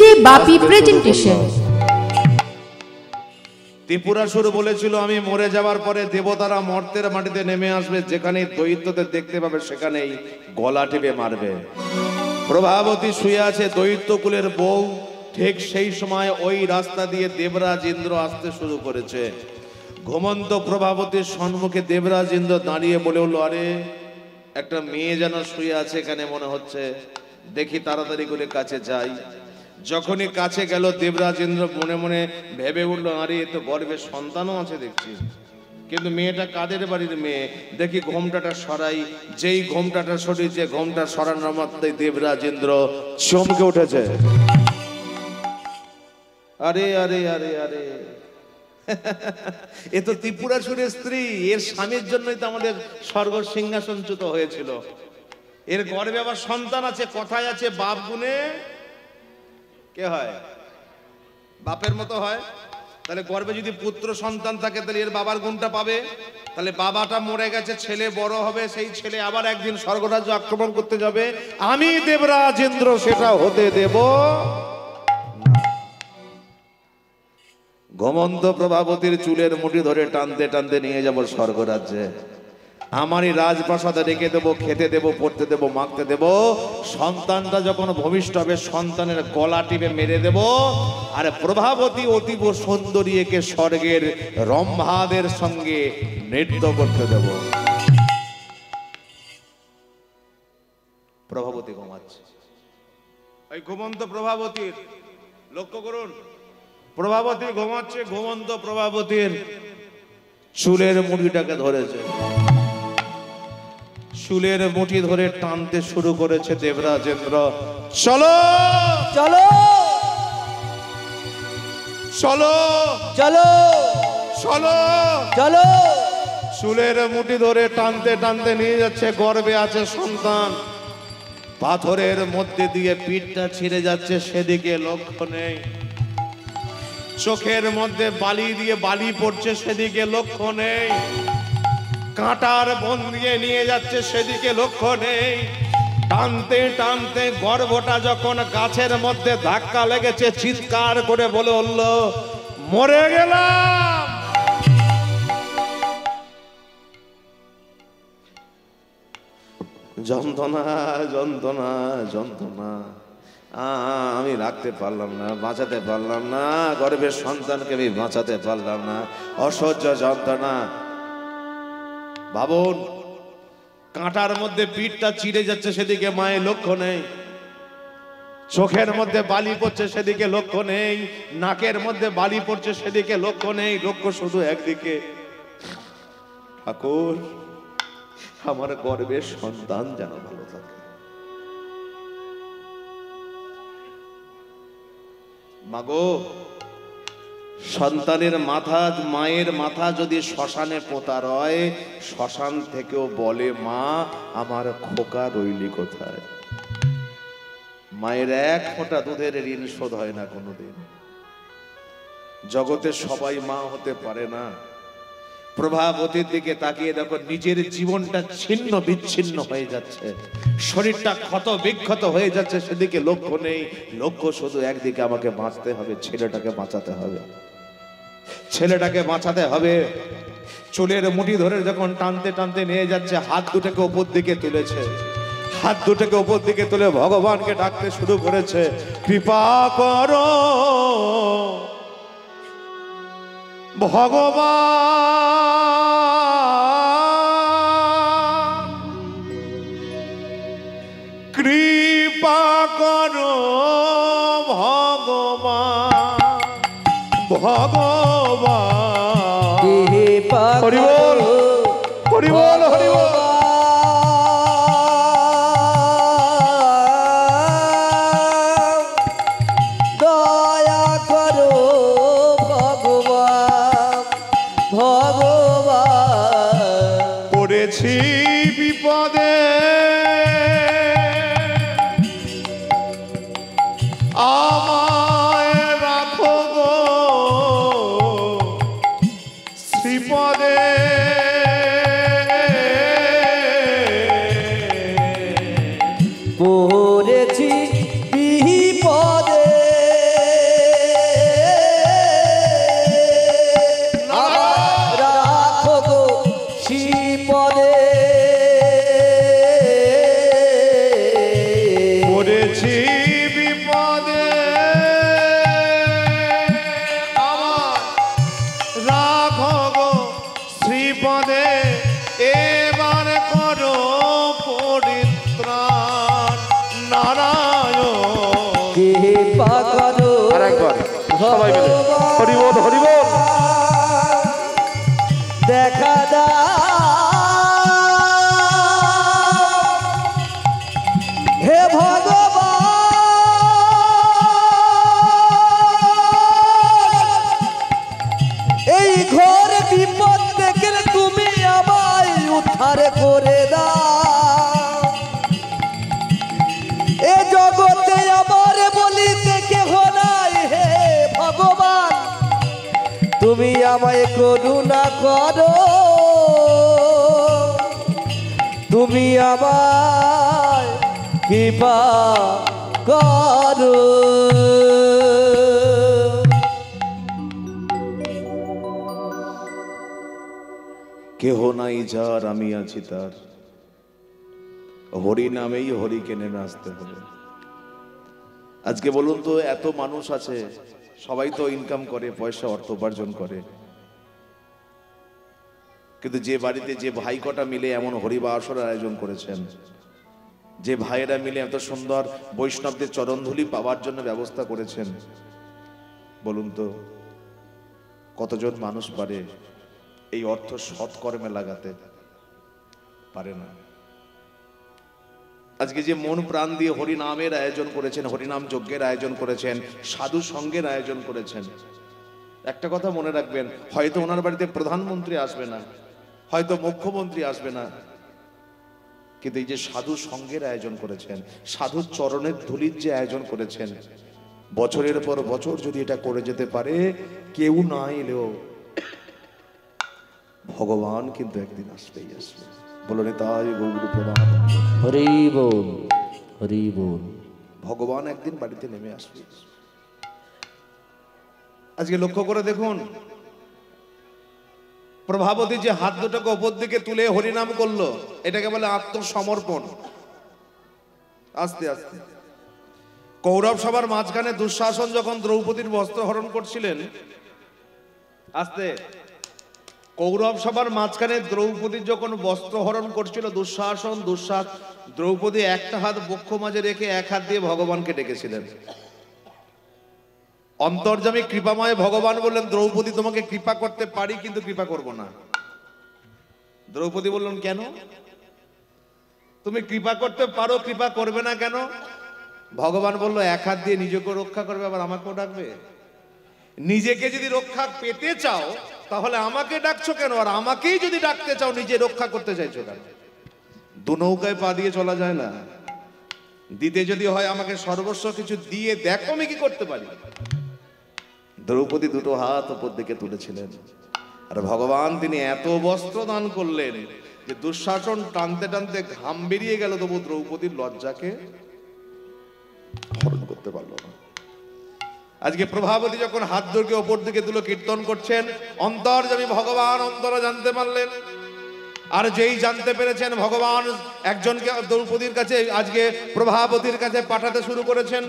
দিচ্ছে বাপি প্রেজেন্টেশন। ত্রিপুরাসুর বলেছিল আমি মরে যাওয়ার পরে দেবতারা মর্তের মাটিতে নেমে আসবে, যেখানে দৈত্যদের দেখতে পাবে সেখানেই গলা টিপে মারবে। প্রভাবতী শুয়ে আছে দৈত্য কুলের বউ, ঠিক সেই সময় ওই রাস্তা দিয়ে দেবরাজ ইন্দ্র আসতে শুরু করেছে। ঘুমন্ত প্রভাবতীর সম্মুখে দেবরাজ ইন্দ্র দাঁড়িয়ে বলে উঠল, আরে একটা মেয়ে যেন শুয়ে আছে এখানে মনে হচ্ছে, দেখি তাড়াতাড়ি করে কাছে যাই। যখনই কাছে গেল দেবরাজ ইন্দ্র মনে মনে ভেবে উঠল, আরে এ তো গর্ভে সন্তানও আছে দেখছি, কিন্তু মেয়েটা কাদের বাড়ির মেয়ে? দেখি ঘোমটাটা সরাই। যেই ঘোমটাটা সরিয়েছে, ঘোমটা সরানোর মাত্রই দেবরাজ ইন্দ্র চমকে উঠেছে। আরে আরে আরে আরে এ তো ত্রিপুরাসুরের স্ত্রী, এর স্বামীর জন্যই তো আমাদের স্বর্গ সিংহাসনচ্যুত হয়েছিল। এর গর্ভে আবার সন্তান আছে। কথায় আছে বাপ গুণে কে হয়? বাপের মতো হয়। তাহলে গর্ভে যদি পুত্র সন্তান থাকে তাহলে এর বাবার গুণটা পাবে। তাহলে বাবাটা মরে গেছে, ছেলে বড় হবে, সেই ছেলে আবার একদিন স্বর্গরাজ্য আক্রমণ করতে যাবে। আমি দেবরাজ ইন্দ্র সেটা হতে দেব। ঘুমন্ত প্রভাবতীর চুলের মুঠি ধরে টানতে টানতে নিয়ে যাব স্বর্গরাজ্যে। আমারই রাজপ্রাসাদে রেখে দেবো, খেতে দেবো, পড়তে দেবো, মাখতে দেবো। সন্তানটা যখন ভূমিষ্ঠ হবে সন্তানের গলা টিপে মেরে দেব। আর প্রভাবতী অতীব সুন্দরী একে স্বর্গের রম্ভাদের সঙ্গে নৃত্য করতে দেব। প্রভাবতী ঘুমাচ্ছে। ওই ঘুমন্ত প্রভাবতীর লক্ষ্য করুন, প্রভাবতী ঘুমাচ্ছে। ঘুমন্ত প্রভাবতীর চুলের মুঠিটাকে ধরেছে, চুলের মুঠি ধরে টানতে শুরু করেছে দেবরাজ ইন্দ্র। চলো চলো চলো চলো চলো চলো। চুলের মুঠি ধরে টানতে টানতে নিয়ে যাচ্ছে। গর্ভে আছে সন্তান। পাথরের মধ্যে দিয়ে পিঠটা ছিঁড়ে যাচ্ছে, সেদিকে লক্ষ্য নেই। চোখের মধ্যে বালি দিয়ে বালি পড়ছে, সেদিকে লক্ষ্য নেই। কাঁটার বন দিয়ে নিয়ে যাচ্ছে, সেদিকে লক্ষ্য নেই। টানতে টানতে গর্ভটা যখন গাছের মধ্যে ধাক্কা লেগেছে, চিৎকার করে বলে উঠল, মরে গেলাম। যন্ত্রণা যন্ত্রণা যন্ত্রণা, আমি রাখতে পারলাম না, বাঁচাতে পারলাম না। গর্ভের সন্তানকে আমি বাঁচাতে পারলাম না। অসহ্য যন্ত্রণা। ভাবুন, কাঁটার মধ্যে পিঠটা চিড়ে যাচ্ছে, সেদিকে মায়ের লক্ষ্য নেই। চোখের মধ্যে বালি পড়ছে, সেদিকে লক্ষ্য নেই। নাকের মধ্যে বালি পড়ছে, সেদিকে লক্ষ্য নেই। লক্ষ্য শুধু একদিকে, ঠাকুর আমার গর্ভের সন্তান যেন ভালো থাকে। মাগো, সন্তানের মাথা, মায়ের মাথা যদি শ্মশানে পোতা রয়, শ্মশান থেকেও বলে, মা আমার খোকা রইলি কোথায়? মায়ের এক ফোঁটা দুধের ঋণ শোধ হয় না কোনোদিন। জগতে সবাই মা হতে পারে না। প্রভাবতীর দিকে তাকিয়ে দেখো, নিজের জীবনটা ছিন্ন বিচ্ছিন্ন হয়ে যাচ্ছে, শরীরটা ক্ষত বিক্ষত হয়ে যাচ্ছে, সেদিকে লক্ষ্য নেই। লক্ষ্য শুধু একদিকে, আমাকে বাঁচতে হবে, ছেলেটাকে বাঁচাতে হবে, ছেলেটাকে বাঁচাতে হবে। চুলের মুঠি ধরে যখন টানতে টানতে নিয়ে যাচ্ছে, হাত দুটাকে উপর দিকে তুলেছে। হাত দুটাকে উপর দিকে তুলে ভগবানকে ডাকতে শুরু করেছে, কৃপা করো ভগবান, কৃপা করো ভগবান, ভগবান। হরি বল হরি বল হরি বল। দয়া করো ভগবান, ভগবান। পড়েছি বিপদে, আমায় রাখো গো শ্রীপদে। পড়েছি বিপদে, কৃপা করো আর একবার সবাই মিলে হরি বল হরি বল। দেখা দাও হে ভগবান, এই ঘোর বিপদ থেকে তুমি আমায় উদ্ধার করে দাও। এ জগতে আমার বলিতে কেহ নাই হে ভগবান, তুমি আমায় করুণা করো, তুমি আমায় কৃপা করো। কেহ নাই যার আমি আছি তার, হরি নামেই হরিকে নেমে আসতে হবে। আজকে বলুন তো, এত মানুষ আছে, সবাই তো ইনকাম করে, পয়সা অর্থ উপার্জন করে, কিন্তু যে বাড়িতে যে ভাই কটা মিলে এমন হরিবাসরের আয়োজন করেছেন, যে ভাইয়েরা মিলে এত সুন্দর বৈষ্ণবদের চরণধুলি পাওয়ার জন্য ব্যবস্থা করেছেন, বলুন তো কতজন মানুষ পারে এই অর্থ সৎকর্মে লাগাতে? পারে না। আজকে যে মন প্রাণ দিয়ে হরিনামের আয়োজন করেছেন, হরিনাম যজ্ঞের আয়োজন করেছেন, সাধু সঙ্গের আয়োজন করেছেন, একটা কথা মনে রাখবেন, হয়তো ওনার বাড়িতে প্রধানমন্ত্রী আসবে না, হয়তো মুখ্যমন্ত্রী আসবে না, কিন্তু এই যে সাধু সঙ্গের আয়োজন করেছেন, সাধু চরণের ধুলির যে আয়োজন করেছেন, বছরের পর বছর যদি এটা করে যেতে পারে, কেউ না এলেও ভগবান কিন্তু একদিন আসবেই আসবে। বলুন তাই গৌর প্রভাত। হরি বল হরি বল। ভগবান একদিন বাড়িতে নেমে আসবে। আজকে লক্ষ্য করে দেখুন, প্রভাবতী যে হাত দুটোকে ওপর দিকে তুলে হরিনাম করলো, এটাকে বলে আত্মসমর্পণ। আস্তে আস্তে কৌরব সভার মাঝখানে দুঃশাসন যখন দ্রৌপদীর বস্ত্র হরণ করছিলেন, আস্তে কৌরব সভার মাঝখানে দ্রৌপদীর যখন বস্ত্র হরণ করছিল দুঃশাসন, দ্রৌপদী একটা হাত বক্ষ মাঝে রেখে এক হাত দিয়ে ভগবানকে ডেকেছিলেন। অন্তর্যামী কৃপাময় ভগবান বললেন, দ্রৌপদী তোমাকে কৃপা করতে পারি, কিন্তু কৃপা করব না। দ্রৌপদী বললেন, কেন? তুমি কৃপা করতে পারো, কৃপা করবে না কেন? ভগবান বলল, এক হাত দিয়ে নিজেকে রক্ষা করবে, আবার আমাকেও ডাকবে? নিজেকে যদি রক্ষা পেতে চাও তাহলে আমাকে ডাকছো কেন? আর আমাকেই যদি ডাকতে চাও, নিজে রক্ষা করতে চাইছো কেন? দু নৌকায় পা দিয়ে চলা যায় না। দিতে যদি হয় আমাকে সর্বস্ব কিছু দিয়ে দেখো আমি কি করতে পারি। দ্রৌপদী দুটো হাত উপর দিকে তুলেছিলেন, আর ভগবান তিনি এত বস্ত্র দান করলেন যে দুঃশাসন টানতে টানতে ঘাম বেরিয়ে গেল, তবু দ্রৌপদীর লজ্জাকে হরণ করতে পারলো না। আজকে প্রভাবতী যখন হাত ধরে ওপর দিকে তুলে কীর্তন করছেন, অন্তর্যামী ভগবান অন্তরে জানতে পারলেন। আর যেই জানতে পেরেছেন, ভগবান একজনকে দ্রৌপদীর কাছে, আজকে প্রভাবতীর কাছে পাঠাতে শুরু করেছেন।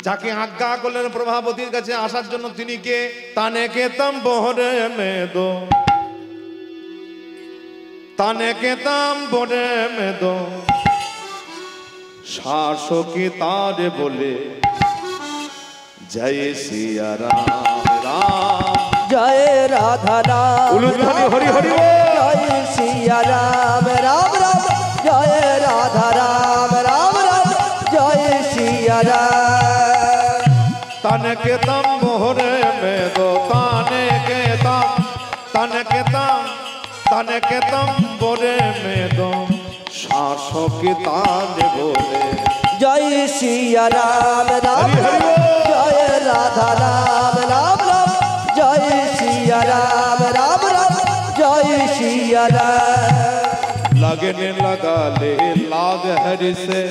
যাকে আজ্ঞা করলেন প্রভাবতীর কাছে আসার জন্য, তিনি কে? তানে কেতম বহরে মেদো, তানে কেতম বহরে মেদো, শাসকি তারে বলে জয় সিয়া রাম রাম, জয় রাধা রাম, উলুধ্বনি হরি হরি বল। জয় সিয়া রাম রাম রাম, জয় রাধা রাম রাম রাম, জয় সিয়া রাম। তানে কেতম মোহরে মেদো, তানে কেতম, তানে কেতম, তানে কেতম বরে মেদো, শাসকি তারে বলে জয় সিয়া রাম রাম রাম, জয় রাধা রাম রাম রাম, জয় সিয়া রাম রাম রাম, জয় সিয়া রাম। लगने लगा ले लाग हरि से,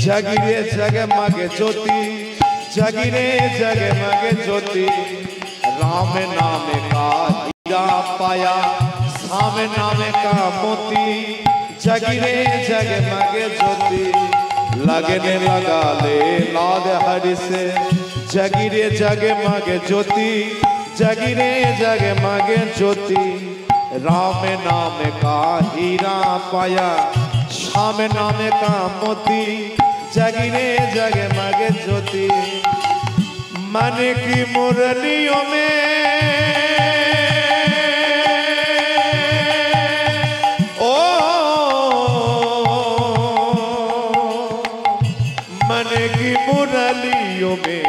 जगिरे जगमग ज्योति, जगिरे जगमग ज्योति, राम नाम का हीरा पाया, श्याम नाम का मोती, जगिरे जगमग ज्योति। लगने लगा ले लाग हरि से, जगिरे जगमग ज्योति, जगिरे जगमग ज्योति, राम नाम का हीरा पाया, श्याम नाम का मोती, জাগিরে জাগে মাগে জ্যোতি মানে কি মুরলিও মে ও মানে কি মুরলিও মে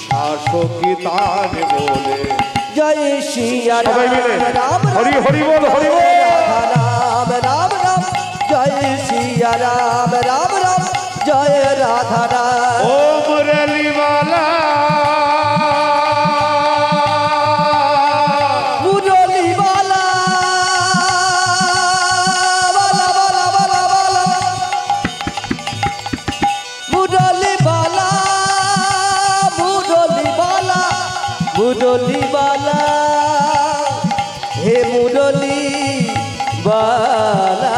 শাসকি তার বলে জয় সিয়া রাম রাম হরি হরি বল হরি বল রাম রাম রাম জয় সিয়া রাম রাম রাম জয় রাধা রাম ও মুরলি वाला মুরলি वाला वाला वाला वाला वाला মুরলি वाला মুরলি वाला মুরলি वाला हे मुरली वाला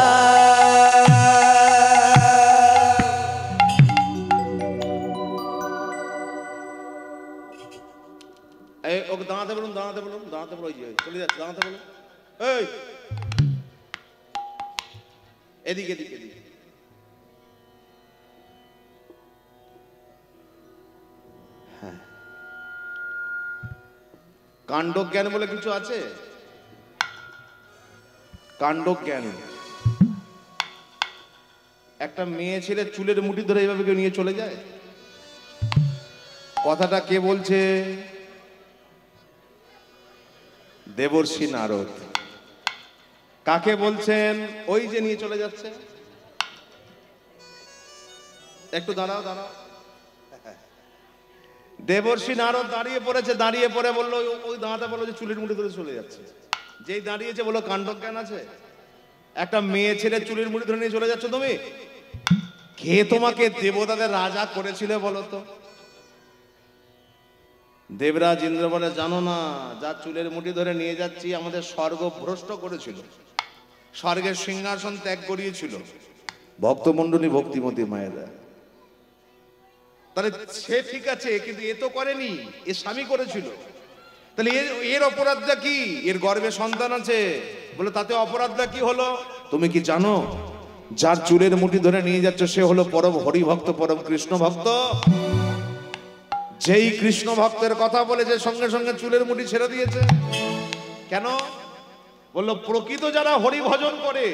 এই ওকে দাঁড়াতে বলুন দাঁড়াতে বলুন দাঁড়াতে বলুন চলে যাচ্ছে দাঁড়াতে বলুন এই এদিকে এদিকে এদিকে হ্যাঁ কাণ্ডজ্ঞান বলে কিছু আছে কাণ্ডজ্ঞান একটা মেয়ে ছেলে চুলের মুঠি ধরে এইভাবে কেউ নিয়ে চলে যায় কথাটা কে বলছে দেবর্ষি নারদ কাকে বলছেন ওই যে নিয়ে চলে যাচ্ছে একটু দাঁড়াও দাঁড়াও দেবর্ষি নারদ দাঁড়িয়ে পড়েছে দাঁড়িয়ে পড়ে বললো ওই দাঁড়াতে বললো যে চুলের মুঠি ধরে চলে যাচ্ছে যেই দাঁড়িয়েছে বললো কাণ্ডজ্ঞান আছে একটা মেয়ে ছেলে চুলের মুঠি ধরে নিয়ে চলে যাচ্ছ তুমি কে তোমাকে দেবতাদের রাজা করেছিল বলো তো দেবরাজ ইন্দ্র বলে জানো না যা চুলের মুঠি ধরে নিয়ে যাচ্ছি আমাদের স্বর্গ ভ্রষ্ট করেছিল স্বর্গের সিংহাসন ত্যাগ করিয়েছিল ভক্তমণ্ডলী ভক্তিমতী মায়েরা তাহলে সে ঠিক আছে কিন্তু এ তো করেনি এ স্বামী করেছিল তাহলে এর অপরাধটা কি এর গর্ভে সন্তান আছে বলে তাতে অপরাধটা কি হলো তুমি কি জানো যার চুলের মুঠি ধরে নিয়ে যাচ্ছ সে হলো পরম হরি ভক্ত পরম কৃষ্ণ ভক্ত যেই কৃষ্ণ ভক্তের কথা বলে যে সঙ্গে সঙ্গে চুলের মুঠি ছেড়ে দিয়েছে কেন বললো প্রকৃত যারা হরি ভজন করে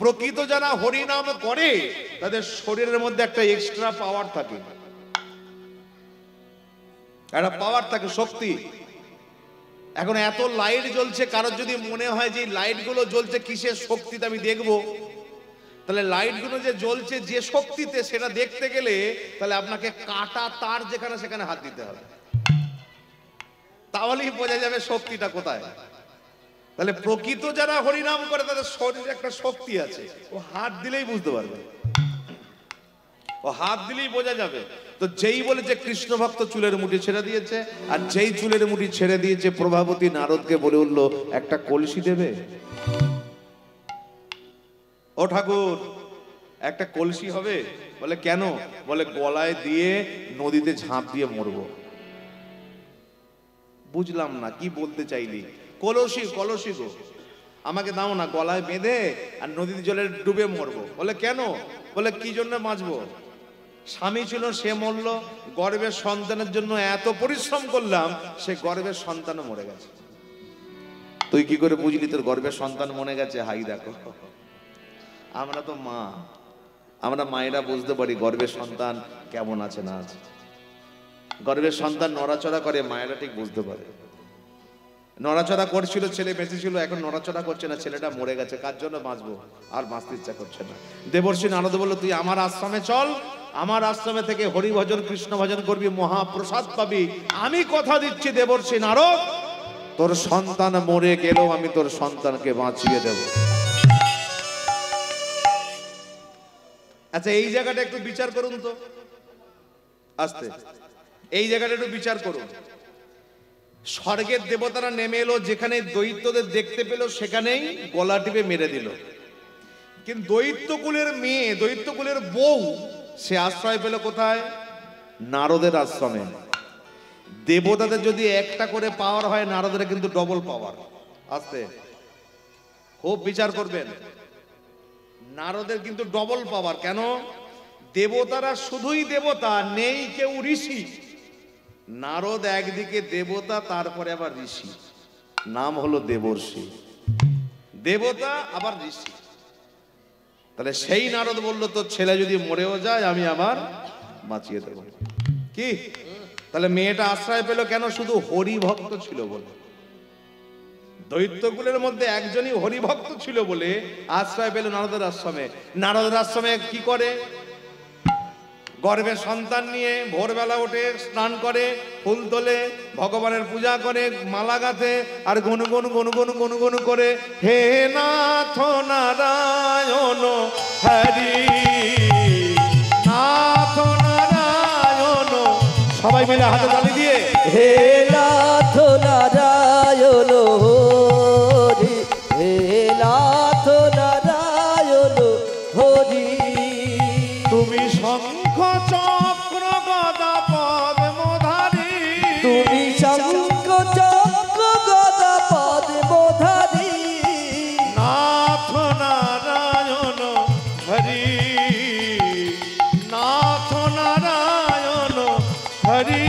প্রকৃত যারা হরি নাম করে তাদের শরীরের মধ্যে একটা এক্সট্রা পাওয়ার থাকে একটা পাওয়ার থাকে শক্তি এখন এত লাইট জ্বলছে কারোর যদি মনে হয় যে লাইট গুলো জ্বলছে কিসের শক্তিতে আমি দেখবো তাহলে লাইট গুলো যে জ্বলছে যে শক্তিতে সেটা দেখতে গেলে তাহলে আপনাকে কাটা তার যেখানে সেখানে হাত দিতে হবে তাহলেই বোঝা যাবে শক্তিটা কোথায় তাহলে প্রকৃত যারা হরিনাম করে তাদের শরীরে একটা শক্তি আছে ও হাত দিলেই বুঝতে পারবে ও হাত দিলেই বোঝা যাবে তো যেই বলে যে কৃষ্ণ ভক্ত চুলের মুঠি ছেড়ে দিয়েছে আর যেই চুলের মুঠি ছেড়ে দিয়েছে প্রভাবতী নারদকে বলে উঠলো একটা কলসি দেবে ও ঠাকুর একটা কলসি হবে বলে কেন বলে গলায় দিয়ে নদীতে ঝাঁপ দিয়ে মরবো বুঝলাম না কি বলতে চাইলি কলসি কলসি গো আমাকে দাও না গলায় বেঁধে আর নদীতে জলে ডুবে মরবো বলে কেন বলে কি জন্য বাঁচবো স্বামী ছিল সে মরলো গর্ভের সন্তানের জন্য এত পরিশ্রম করলাম সে গর্ভের সন্তানও মরে গেছে তুই কি করে বুঝলি তোর গর্ভের সন্তান মরে গেছে হাই দেখো আমরা তো মা আমরা মায়েরা বুঝতে পারি গর্ভের সন্তান কেমন আছে না আছে গর্ভের সন্তান নড়াচড়া করে মায়েরা ঠিক বুঝতে পারে নড়াচড়া করছিল ছেলে বেঁচে ছিল এখন নড়াচড়া করছে না ছেলেটা মরে গেছে কার জন্য বাঁচবো আর বাঁচতে ইচ্ছা করছে না দেবর্ষি নারদ বলল তুই আমার আশ্রমে চল আমার আশ্রমে থেকে হরি ভজন কৃষ্ণ ভজন করবি মহাপ্রসাদ পাবি আমি কথা দিচ্ছি দেবর্ষি নারদ তোর সন্তান মরে গেলেও আমি তোর সন্তানকে বাঁচিয়ে দেব আচ্ছা এই জায়গাটা একটু বিচার করুন তো আস্তে এই জায়গাটা একটু বিচার করুন স্বর্গের দেবতারা নেমে এলো যেখানে দৈত্যদের দেখতে পেল সেখানেই গলা টিপে মেরে দিল কিন্তু দৈত্যকুলের মেয়ে দৈত্যকুলের বউ সে আশ্রয় পেল কোথায় নারদের আশ্রমে দেবতাদের যদি একটা করে পাওয়ার হয় নারদের কিন্তু ডবল পাওয়ার আস্তে খুব বিচার করবেন নারদের কিন্তু ডবল পাওয়ার কেন দেবতারা শুধুই দেবতা, নেই কেউ ঋষি। নারদ একদিকে দেবতা, তারপরে আবার ঋষি, নাম হলো দেবর্ষি। দেবতা আবার ঋষি। তাহলে সেই নারদ বলল, তোর ছেলে যদি মরেও যায় আমি আবার বাঁচিয়ে দেব। কি তাহলে মেয়েটা আশ্রয় পেল কেন? শুধু হরিভক্ত ছিল বলে। দৈত্যকুলের মধ্যে একজনই হরিভক্ত ছিল বলে আশ্রয় পেল নারদের আশ্রমে। নারদের আশ্রমে কি করে? গর্ভে সন্তান নিয়ে ভোরবেলা উঠে স্নান করে, ফুল তোলে, ভগবানের পূজা করে, মালা গাঁথে, আর গুনগুন গুনগুন গুনগুন করে হে নাথ নারায়ণ হরি, নাথ নারায়ণ, সবাই মিলে হাতে তালি দিয়ে হে নাথ নারায়ণ হরি, হে নাথ নারায়ণ হরি। তুমি শঙ্খ চক্র গদা পদ্মধারী, তুমি শঙ্খ চক্র গদা পদ্মধারী, নাথ নারায়ণ হরি, নাথ নারায়ণ হরি।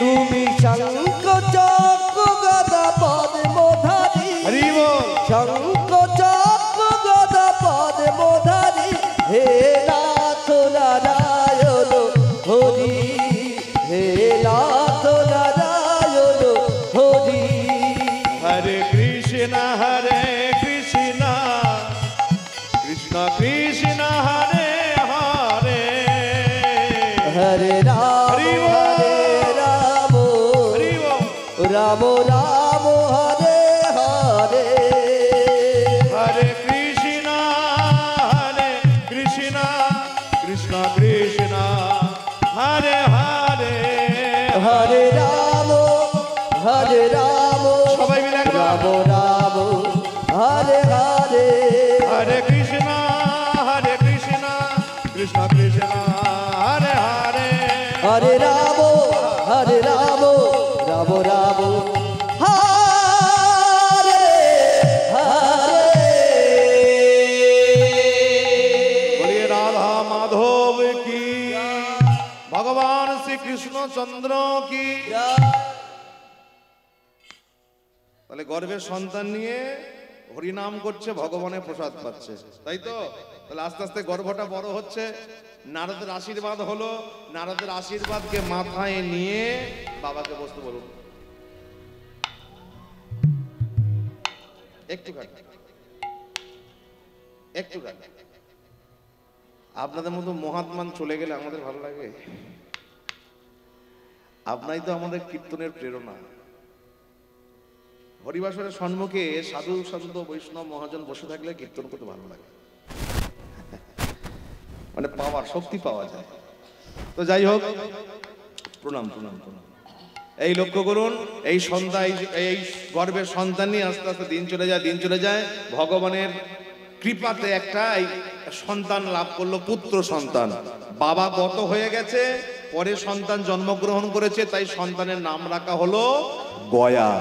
তুমি শঙ্খ চক্র গদা পদ্মধারী, হরি বল। শঙ্খ চক্র গদা পদ্মধারী, হে নাথ নারায়ণ হরি, হে নাথ নারায়ণ হরি। হরে কৃষ্ণ কৃষ্ণ, কৃষ্ণ কৃষ্ণ হরে হরে, হরে রাম হরি বল। হরে রাম, হরি বল। রাম রাম হরে হরে। হরে কৃষ্ণ কৃষ্ণ, কৃষ্ণ কৃষ্ণ হরে হরে, হরে রাম হরে রাম, সবাই মিলে একবার। রাম রাম হরে হরে। হরে কৃষ্ণ কৃষ্ণ, কৃষ্ণ কৃষ্ণ হরে হরে, হরে রাম হরে রাম, রাম রাম হরে হরে। বলিয়ে রাধা মাধব কি, ভগবান শ্রী কৃষ্ণ চন্দ্র কি। তাহলে গর্ভের সন্তান নিয়ে হরিনাম করছে, ভগবানের প্রসাদ পাচ্ছে, তাই তো? তাহলে আস্তে আস্তে গর্ভটা বড় হচ্ছে, নারদের আশীর্বাদ হলো। নারদের আশীর্বাদকে মাথায় নিয়ে বাবাকে বসতে বলুন। একটুখানি একটুখানি আপনাদের মতো মহাত্মান চলে গেলে আমাদের ভালো লাগে। আপনাই তো আমাদের কীর্তনের প্রেরণা। হরিবাসরের সম্মুখে সাধু সন্ত বৈষ্ণব মহাজন বসে থাকলে কীর্তন করতে ভালো লাগে, মানে পাওয়ার শক্তি পাওয়া যায়। তো যাই হোক, প্রণাম প্রণাম প্রণাম। এই লক্ষ্য করুন, এই সন্তান, এই গর্ভের সন্তান নিয়ে আস্তে আস্তে দিন চলে যায়, দিন চলে যায়। ভগবানের কৃপাতে একটা এই সন্তান লাভ করলো, পুত্র সন্তান। বাবা গত হয়ে গেছে, পরে সন্তান জন্মগ্রহণ করেছে, তাই সন্তানের নাম রাখা হলো গয়া।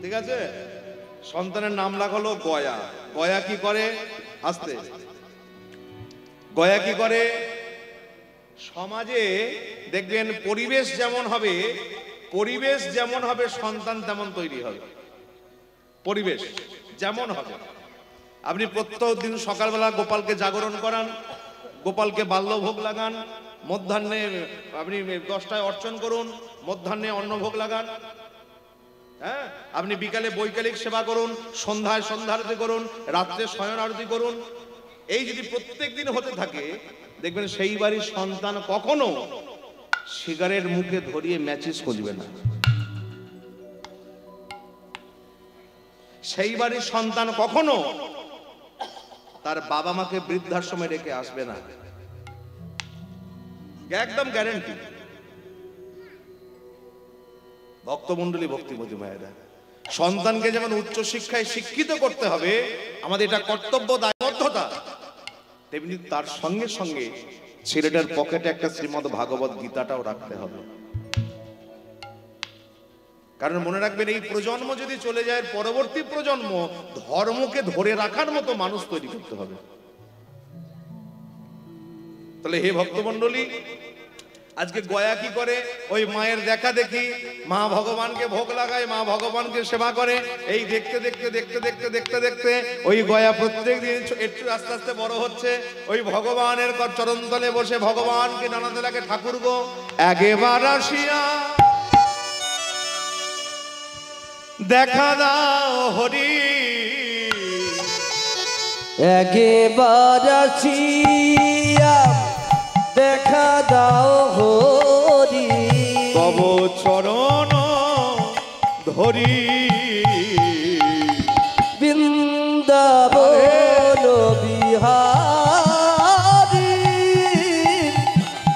ঠিক আছে, সন্তানের নাম রাখা হলো গয়া। গয়া কি করে? আসতে, গয়া কি করে? সমাজে দেখবেন পরিবেশ যেমন হবে, পরিবেশ যেমন হবে সন্তান তেমন তৈরি হবে। পরিবেশ যেমন হবে, আপনি প্রত্যেক দিন সকালবেলা গোপালকে জাগরণ করান, গোপালকে বাল্যভোগ লাগান, মধ্যাহ্নে আপনি 10টায় অর্চন করুন, মধ্যাহ্নে অন্নভোগ লাগান, হ্যাঁ, আপনি বিকালে বৈকালিক সেবা করুন, সন্ধ্যায় সন্ধ্যারতি করুন, রাত্রে শয়ন আরতি করুন। এই যদি প্রত্যেক দিন হতে থাকে, দেখবেন সেই বাড়ির সন্তান কখনো সিগারেট মুখে ধরিয়ে ম্যাচিস খুঁজবে না। সেই বাড়ির সন্তান কখনো তার বাবা মাকে বৃদ্ধাশ্রমে রেখে আসবে না, একদম গ্যারান্টি। ভক্তমণ্ডলী, ভক্তিমতী মায়েরা, সন্তানকে যেমন উচ্চ শিক্ষায় শিক্ষিত করতে হবে, আমাদের এটা কর্তব্য, দায়বদ্ধতা, তেমনি তার সঙ্গে সঙ্গে ছেলেটার পকেটে একটা শ্রীমদ্ ভাগবত গীতাটাও রাখতে হবে। কারণ মনে রাখবেন, এই প্রজন্ম যদি চলে যায়, পরবর্তী প্রজন্ম ধর্মকে ধরে রাখার মতো মানুষ তৈরি করতে হবে। তাহলে হে ভক্তমণ্ডলী, আজকে গয়া কি করে? ওই মায়ের দেখা দেখি, মা ভগবানকে ভোগ লাগায়, মা ভগবানকে সেবা করে। এই দেখতে দেখতে দেখতে দেখতে দেখতে দেখতে ওই গয়া প্রত্যেক দিন একটু আস্তে আস্তে বড় হচ্ছে। ওই ভগবানের চরণতলে বসে ভগবানকে জানাতে লাগে, ঠাকুর গো একবার আসিয়া দেখা দাও হরি, একবার আসিয়া দেখা দাও হরি, তব চরণ ধরি, বৃন্দাবন বিহারী,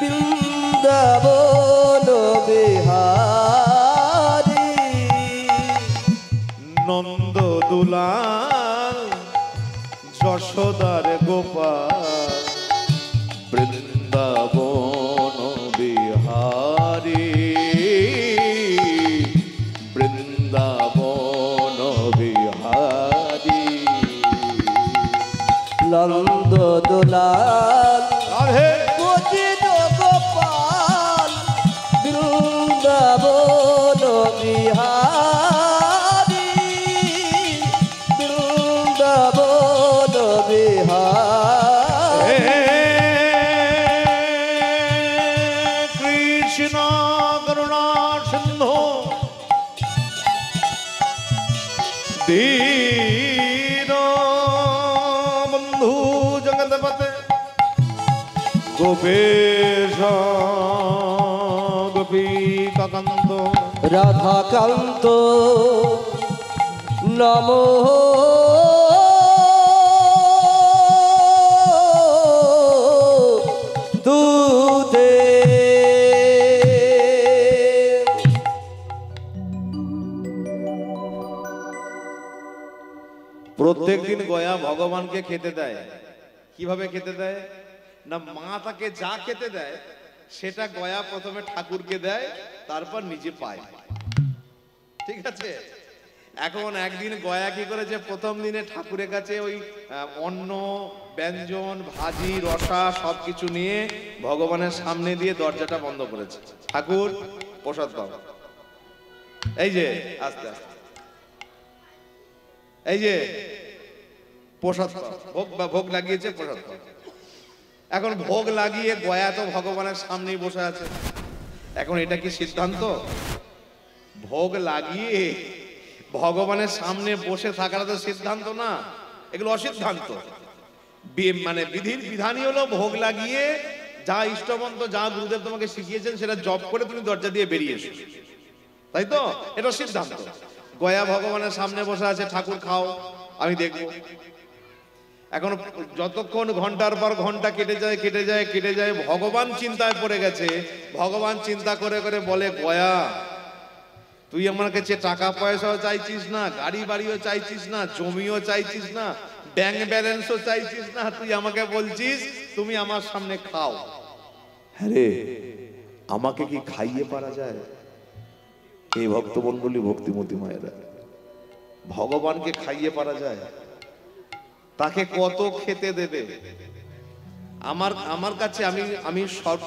বৃন্দাবন বিহারী, নন্দ দুলাল যশোদার গোপাল, বৃন্দাবন বিহারী, বৃন্দাবন বিহারী। নন্দ দুলাল রাধে গোবিন্দ গোপাল, বৃন্দাবন বিহারী, বৃন্দাবন বিহারী। কৃষ্ণ করুণা সিন্ধু দীন বন্ধু জগৎপতে, গোপেশ গোপীকান্ত, রাধাকান্ত নমো তুতে। প্রত্যেক দিন গয়া ভগবানকে খেতে দেয়। কিভাবে খেতে দেয়? না, মা তাকে যা খেতে দেয় সেটা গয়া প্রথমে ঠাকুরকে দেয়, তারপর নিজে পায়। ঠিক আছে? এখন একদিন গয়া কি করেছে, প্রথম দিনে ঠাকুরের কাছে ওই অন্ন ব্যঞ্জন ভাজি রসা সবকিছু নিয়ে ভগবানের সামনে দিয়ে দরজাটা বন্ধ করেছে। ঠাকুর প্রসাদ পাও, এই যে আস্তে আস্তে, এই যে প্রসাদ পাও, ভোগ লাগিয়েছে, প্রসাদ পাও। এখন ভোগ লাগিয়ে গয়া তো ভগবানের সামনেই বসে আছে। এখন এটা কি সিদ্ধান্ত? ভোগ লাগিয়ে ভগবানের সামনে বসে থাকাটা তো সিদ্ধান্ত না, এগুলো অসিদ্ধান্ত। মানে বিধির বিধানই হলো ভোগ লাগিয়ে যা ইষ্টমন্ত্র, যা গুরুদেব তোমাকে শিখিয়েছেন সেটা জপ করে তুমি দরজা দিয়ে বেরিয়ে এসো, তাই তো? এটা সিদ্ধান্ত। গয়া ভগবানের সামনে বসে আছে, ঠাকুর খাও, আমি দেখবো। এখন যতক্ষণ ঘন্টার পর ঘন্টা কেটে যায় কেটে যায় কেটে যায়, ভগবান চিন্তায় পড়ে গেছে। ভগবান চিন্তা করে করে বলে, গয়া তুই আমার কাছে টাকা পয়সাও চাইছিস না, গাড়ি বাড়িও চাইছিস না, জমিও চাইছিস না, ব্যাংক ব্যালেন্সও চাইছিস না, তুই আমাকে বলছিস তুমি আমার সামনে খাও। হ্যাঁ রে, আমাকে কি খাইয়ে পারা যায়? এই ভক্তমণ্ডলী ভক্তিমতী মায়েরা, ভগবানকে খাইয়ে পারা যায়? তাকে কত খেতে দেবে? আমার কাছে আমি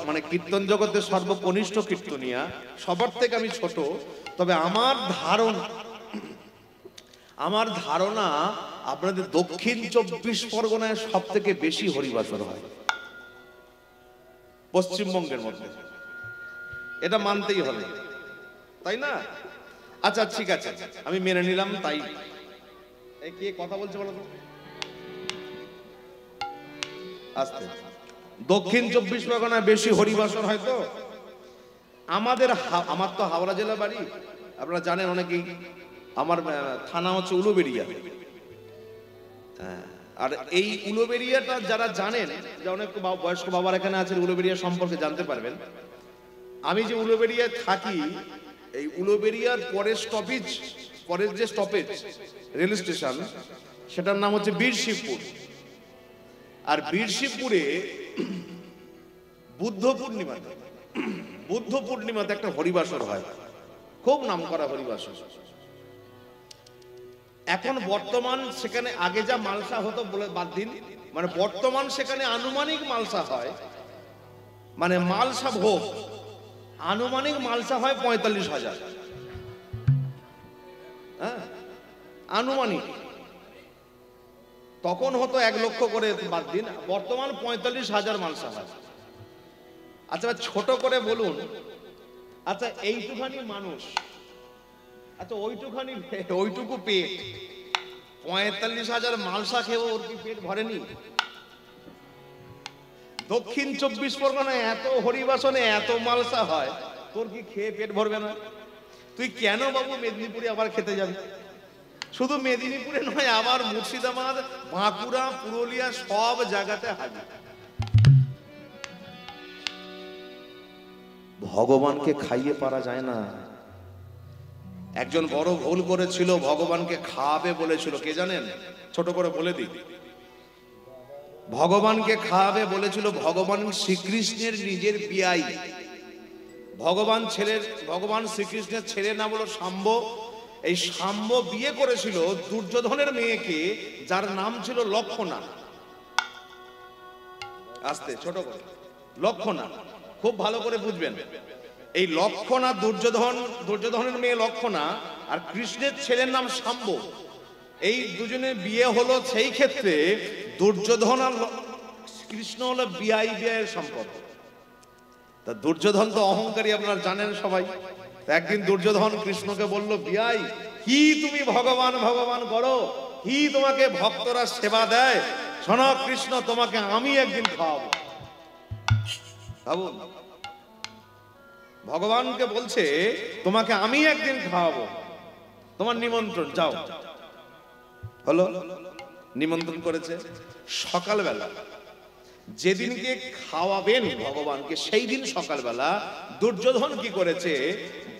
মানে কীর্তন জগতের সর্বকনিষ্ঠ কীর্তনিয়া, সবার থেকে আমি ছোট, তবে আমার ধারণা আপনাদের দক্ষিণ 24 পরগনায় সব থেকে বেশি হরিবাসর হয় পশ্চিমবঙ্গের মধ্যে। এটা মানতেই হবে, তাই না? আচ্ছা ঠিক আছে, আমি মেনে নিলাম তাই। এই কে কথা বলছে বলো তো? আস্তে। দক্ষিণ 24 পরগনায় বেশি হরিবাসর হয়তো। আমার তো হাওড়া জেলা বাড়ি, আপনারা জানেন অনেকেই। আমার থানা হচ্ছে উলুবেড়িয়া। আর এই উলুবেড়িয়াটা যারা জানেন, যে অনেক বয়স্ক বাবার এখানে আছেন, উলুবেড়িয়া সম্পর্কে জানতে পারবেন। আমি যে উলুবেড়িয়ায় থাকি, এই উলুবেড়িয়ার পরের যে স্টপেজ রেল স্টেশন, সেটার নাম হচ্ছে বীরশিবপুর। আর বীরশিবপুরে বুদ্ধ পূর্ণিমাতে একটা হরিবাসর হয়, খুব নামকরা হরিবাসর। এখন বর্তমান সেখানে, আগে যা মালসা হতো বলে বাদ দিন, মানে বর্তমান সেখানে আনুমানিক মালসা হয় মানে মালসা ভোগ, আনুমানিক মালসা হয় 45,000। হ্যাঁ, আনুমানিক। তখন হতো 1 লক্ষ করে বাদ দিন, বর্তমান 45,000 মালসা হয়। আচ্ছা ছোট করে বলুন, আচ্ছা এইটুখানি মানুষ, আচ্ছা ওইটুকু পেট, 45,000 মালসা খেয়েও ওর কি পেট ভরেনি? দক্ষিণ 24 পরগনায় এত হরিবাসনে এত মালসা হয়, তোর কি খেয়ে পেট ভরবে না? তুই কেন বাবু মেদিনীপুরে আবার খেতে যাবি? শুধু মেদিনীপুরে নয়, আবার মুর্শিদাবাদ, বাঁকুড়া, পুরুলিয়া সব জায়গাতে হাজির। ভগবানকে খাইয়ে পারা যায় না। একজন বড় ভুল করেছিল, ভগবানকে খাওয়াবে বলেছিল। কে জানেন? ছোট করে বলে দিই, ভগবানকে খাওয়াবে বলেছিল ভগবান শ্রীকৃষ্ণের নিজের বিয়াই। ভগবান শ্রীকৃষ্ণের ছেলের নাম হলো শাম্ব। এই শাম্ব বিয়ে করেছিল দুর্যোধনের মেয়েকে, যার নাম ছিল লক্ষণা। আস্তে ছোট করে, লক্ষণা, খুব ভালো করে বুঝবেন। এই লক্ষণা দুর্যোধনের মেয়ে লক্ষণা, আর কৃষ্ণের ছেলের নাম শাম্ব। এই দুজনের বিয়ে হলো। সেই ক্ষেত্রে দুর্যোধন আর কৃষ্ণ হলো বিয়ের সম্পর্ক। তা দুর্যোধন তো অহংকারী, আপনারা জানেন সবাই। একদিন দুর্যোধন কৃষ্ণকে বলল, বিয়াই কি তুমি ভগবান ভগবান করো, কি তোমাকে ভক্তরা সেবা দেয়, শোনো কৃষ্ণ, তোমাকে আমি একদিন খাওয়াবো। ভাবুন, ভগবানকে বলছে তোমাকে আমি একদিন খাওয়াবো, তোমার নিমন্ত্রণ, যাও। হলো, নিমন্ত্রণ করেছে। সকালবেলা যেদিনকে খাওয়াবেন ভগবানকে, সেই দিন সকালবেলা দুর্যোধন কি করেছে,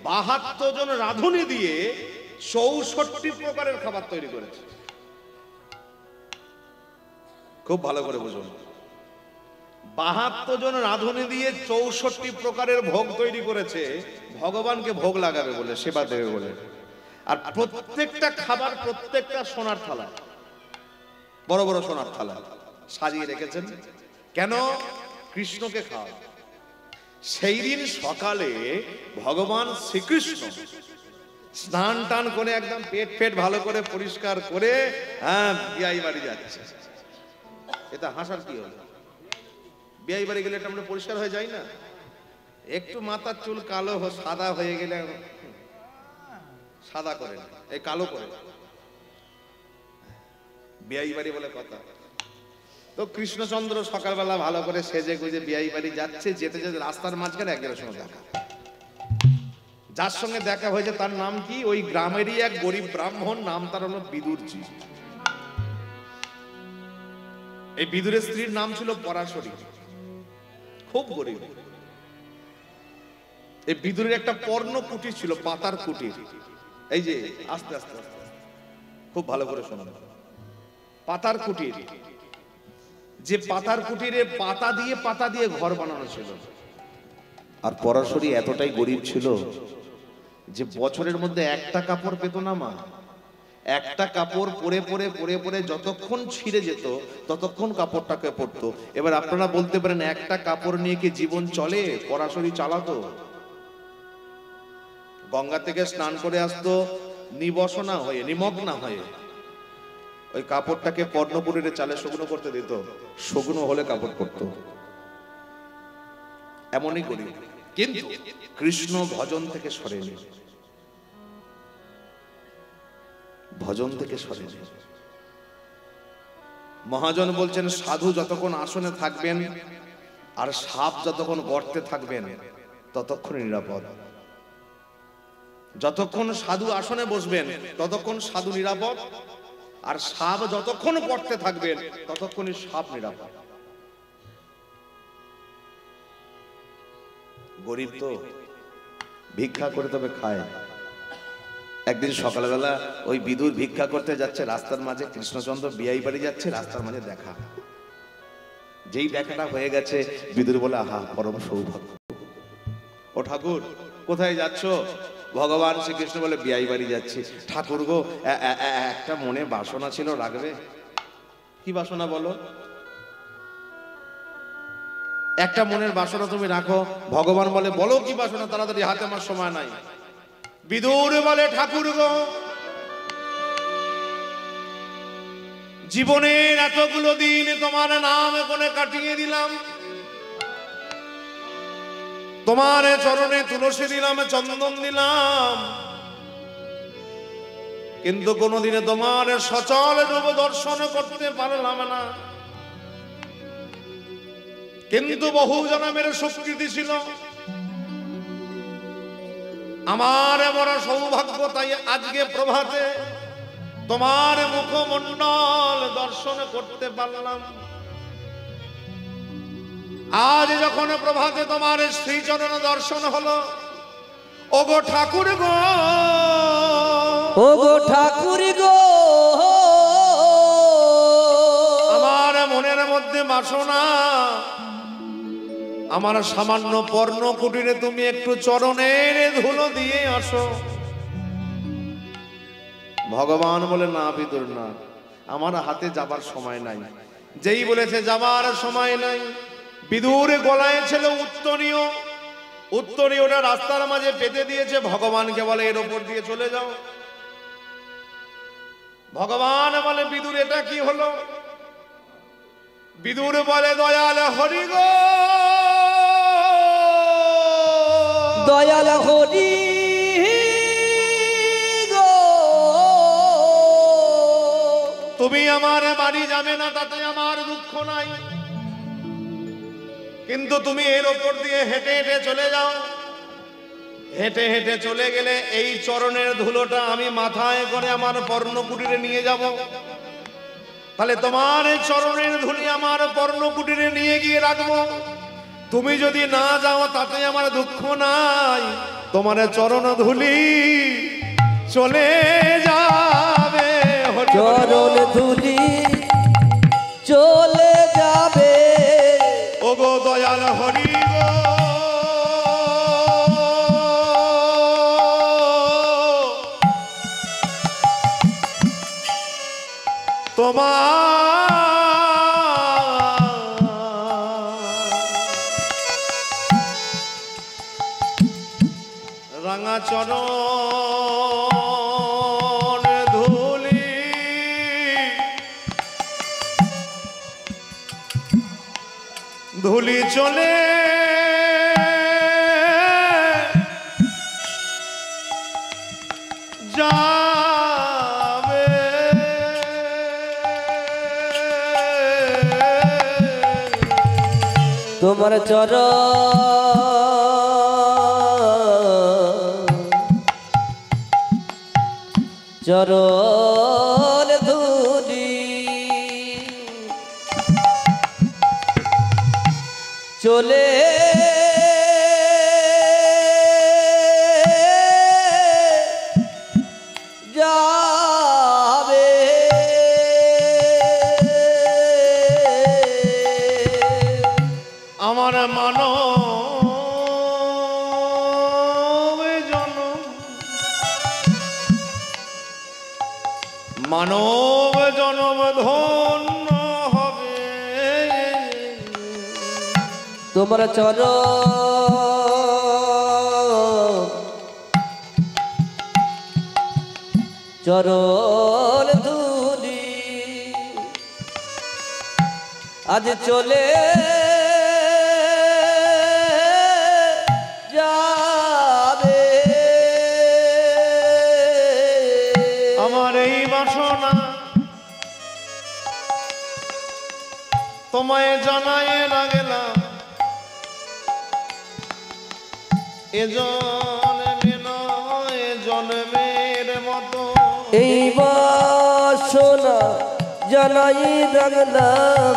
72 জন রাঁধুনি দিয়ে 64 প্রকারের খাবার তৈরি করেছে। খুব ভালো করে বুঝুন, 72 জন রাঁধুনি দিয়ে 64 প্রকারের ভোগ তৈরি করেছে, ভগবানকে ভোগ লাগাবে বলে, সেবা দেবে বলে। আর প্রত্যেকটা খাবার প্রত্যেকটা সোনার থালা, বড় বড় সোনার থালা সাজিয়ে রেখেছেন। কেন? কৃষ্ণকে খাওয়া। সেই দিন সকালে ভগবান শ্রীকৃষ্ণ স্নান টান করে একদম পেট ভালো করে পরিষ্কার করে, হ্যাঁ, বিয়াই বাড়ি যাচ্ছে। এটা হাসার কি হলো? বিয়াই বাড়ি গেলে এটা আমরা পরিষ্কার হয়ে যায় না? একটু মাথার চুল কালো সাদা হয়ে গেলে সাদা করে, এই কালো করে বিয়াই বাড়ি বলে কথা। তো কৃষ্ণচন্দ্র সকালবেলা ভালো করে সেজে গুজে বিয়াই বাড়ি যাচ্ছে। যেতে যেতে রাস্তার মাঝখানে একজনের সঙ্গে দেখা, যার সঙ্গে দেখা হয়েছে তার নাম কি, ওই গ্রামেরই এক গরিব ব্রাহ্মণ, নাম তার হলো বিদুরজি। এই বিদুরের স্ত্রীর নাম ছিল পরাশরী, খুব গরিব। এই বিদুরের একটা পর্ণ কুটির ছিল, পাতার কুটির। এই যে আস্তে আস্তে আস্তে খুব ভালো করে শোনো, পাতার কুটির, যে পাতার কুটিরে পাতা দিয়ে ঘর বানানো ছিল। আর পরাশরী এতটাই গরিব ছিল যে বছরের মধ্যে একটা কাপড় পেত না মা। একটা কাপড় পরে যতক্ষণ ছিঁড়ে যেত ততক্ষণ কাপড়টাকে পরতো। এবার আপনারা বলতে পারেন, একটা কাপড় নিয়ে কি জীবন চলে? পরাশরী চালাতো। গঙ্গা থেকে স্নান করে আসতো নিবসনা হয়ে, নিমগ্না হয়ে, ওই কাপড়টাকে পর্ণপুরীরে চালে শুকনো করতে দিত, শুকনো হলে কাপড় পরতো। এমনই করি। কিন্তু কৃষ্ণ ভজন থেকে সরেনি, ভজন থেকে সরেনি। মহাজন বলছেন, সাধু যতক্ষণ আসনে থাকবেন আর সাপ যতক্ষণ গর্তে থাকবেন ততক্ষণ নিরাপদ। যতক্ষণ সাধু আসনে বসবেন ততক্ষণ সাধু নিরাপদ, আর সাপ যতক্ষণ গর্তে থাকবেন ততক্ষণই সাপ নিরাপদ। গরিব তো ভিক্ষা করে তবে খায়। একদিন সকালবেলা ওই বিদুর ভিক্ষা করতে যাচ্ছে, রাস্তার মাঝে কৃষ্ণচন্দ্র বিয়াই বাড়ি যাচ্ছে, রাস্তার মাঝে দেখা। যেই দেখাটা হয়ে গেছে, বিদুর বলে, আহা পরম সৌভাগ্য। ও ঠাকুর, কোথায় যাচ্ছ? ভগবান শ্রীকৃষ্ণ বলে, বিয়াই বাড়ি যাচ্ছি। ঠাকুর গো, একটা মনে বাসনা ছিল, রাখবে? কি বাসনা বলো? একটা মনের বাসনা তুমি রাখো। ভগবান বলে বলো কি বাসনা, তাড়াতাড়ি, হাতে আমার সময় নাই। বিদুর বলে ঠাকুর গো, জীবনের এতগুলো দিন তোমার নাম কোণে কাটিয়ে দিলাম, তোমার চরণে তুলসী দিলাম, চন্দন দিলাম, কিন্তু কোনদিনে তোমার সচল রূপ দর্শন করতে পারলাম না। কিন্তু বহু জন্মের সুকৃতি ছিল আমার, বড় সৌভাগ্য, তাই আজকে প্রভাতে তোমার মুখমণ্ডল দর্শন করতে পারলাম। আজ যখন প্রভাতে তোমার শ্রীচরণ দর্শন হলো, ওগো ঠাকুর গো, ওগো ঠাকুর গো, আমার মনের মধ্যে বাসনা, আমার সামান্য পর্ণ কুটিরে তুমি একটু চরণের ধুলো দিয়ে আসো। ভগবান বলে না বিদুর না, আমার হাতে যাবার সময় নাই। যেই বলেছে যাবার সময় নাই, বিদুর গলায় ছিল উত্তরীয়, উত্তরীয়টা রাস্তার মাঝে পেতে দিয়েছে। ভগবানকে বলে এর ওপর দিয়ে চলে যাও। ভগবান বলে বিদুর এটা কি হলো? বিদুর বলে দয়াল হরি গো, দয়াল হরি গো, তুমি আমার বাড়ি যাবে না তাতে আমার দুঃখ নাই, কিন্তু তুমি এর ওপর দিয়ে হেঁটে হেঁটে চলে যাও। হেঁটে হেঁটে চলে গেলে এই চরণের ধুলোটা আমি মাথায় করে আমার পর্ণকুটিরে নিয়ে যাব। তাহলে তোমার চরণের ধুলি আমার পর্ণকুটিরে নিয়ে গিয়ে রাখবো। তুমি যদি না যাও তাতে আমার দুঃখ নাই, তোমার চরণ ধুলি চলে যাবে, চরণ ধুলি চলে যাবে। ওগো দয়াল হরি গো, তোমার রাঙা চরণ ধুলি ধুলি চলে যাবে। তোমার চরণ ধুলি চলে যাবে। আমার মানব জনম, মানব জনম ধন্য হবে। তোমার চরণ ধুলি আজ চলে যাবে। আমার এই বাসনা তোমায় জানায় লাগলাম, এ জন্মে নয় জন্মের মতো। এই বাসনা জানাই রাখলাম,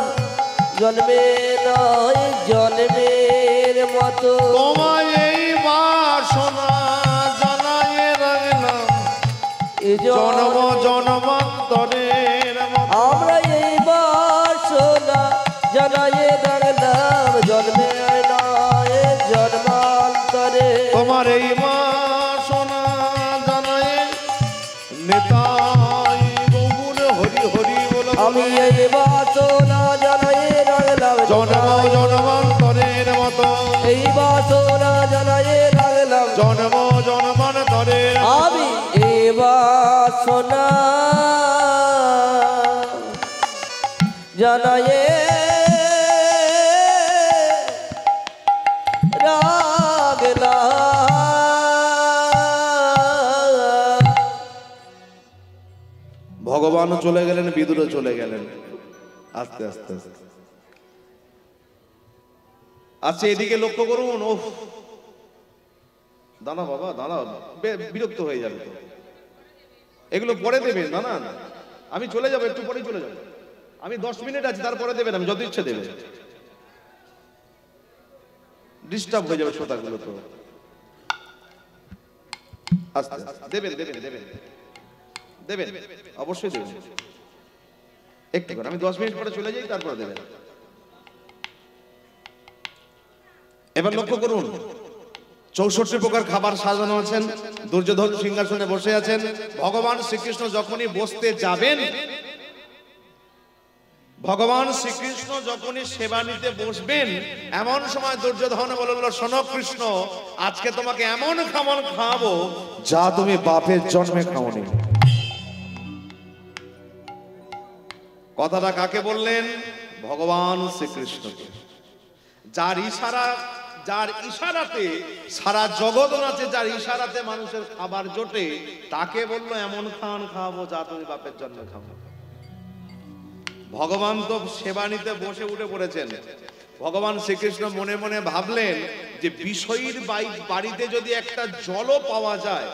জন্মে নয় জন্মের মতো। তোমায় এই বাসনা জানায় রাখলাম, এই জন্ম জন্মান্তরের মতো। আমরা এই বাসনা জানাই রাখলাম, জন্মে নয় জন্মান্তরে। তোমার এই বাসনা জানায় নেতাই গৌগুণ হরি হরি বল। আমি এই বাসনা জানাই রাখলাম, জন্ম জন্মান্তরের কামনা জানায়ে রাগলা ভগবানও চলে গেলেন, বিদুরও চলে গেলেন। আস্তে আস্তে আস্তে আচ্ছা, এদিকে লক্ষ্য করুন। ও দাঁড়া বাবা, দাঁড়া, বিরক্ত হয়ে যাবে তো। এগুলো পরে দেবেন। না না, আমি চলে যাবো, একটু পরেই চলে যাবো। আমি 10 মিনিট আছে, তারপরে দেবেন, আমি যত ইচ্ছে দেবেন। ডিস্টার্ব হয়ে যাবে শ্রোতাগুলো তো। আস্তে আস্তে দেবেন দেবেন দেবেন দেবেন, অবশ্যই দেবেন। একটু করে, আমি 10 মিনিট পরে চলে যাই, তারপরে দেবেন। এবার লক্ষ্য করুন, 64 প্রকার খাবার সাজানো আছেন। দুর্যোধন সিংহাসনে বসে আছেন। ভগবান শ্রীকৃষ্ণ যখনই বসতে যাবেন, ভগবান শ্রীকৃষ্ণ যখনই সেবা নিতে বসবেন, এমন সময় দুর্যোধন বলল, শোনো কৃষ্ণ, আজকে তোমাকে এমন খাবার খাওয়াবো যা তুমি বাপের জন্মে খাওনি। কথাটা কাকে বললেন? ভগবান শ্রীকৃষ্ণকে। যার ইশারাতে সারা জগৎ নাচে, যার ইশারাতে মানুষের খাবার জোটে, তাকে বললো এমন খাওয়ান খাওয়াবো যা তুমি বাপের জন্মে খাবো। ভগবান তো সেবা নিতে বসে উঠে পড়েছেন। ভগবান শ্রীকৃষ্ণ মনে মনে ভাবলেন যে বিষয়ীর বাড়িতে যদি একটা জলও পাওয়া যায়,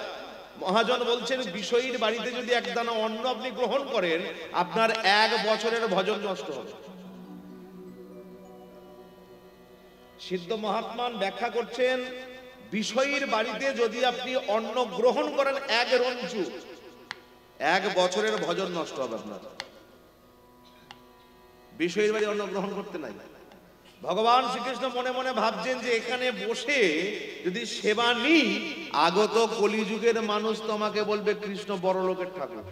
মহাজন বলছেন বিষয়ীর বাড়িতে যদি এক দানা অন্ন আপনি গ্রহণ করেন, আপনার 1 বছরের ভজন নষ্ট হবে। সিদ্ধ মহাত্মান ব্যাখ্যা করছেন, বিষয়ীর বাড়িতে যদি আপনি অন্ন গ্রহণ করেন 1 রঞ্জু, 1 বছরের ভজন নষ্ট হবে আপনার। বিষয়ীর বাড়ি অন্ন গ্রহণ করতে নাই। ভগবান শ্রীকৃষ্ণ মনে মনে ভাবছেন যে এখানে বসে যদি সেবা নিই, আগত কলিযুগের মানুষ তোমাকে বলবে কৃষ্ণ বড় লোকের ঠাকুর।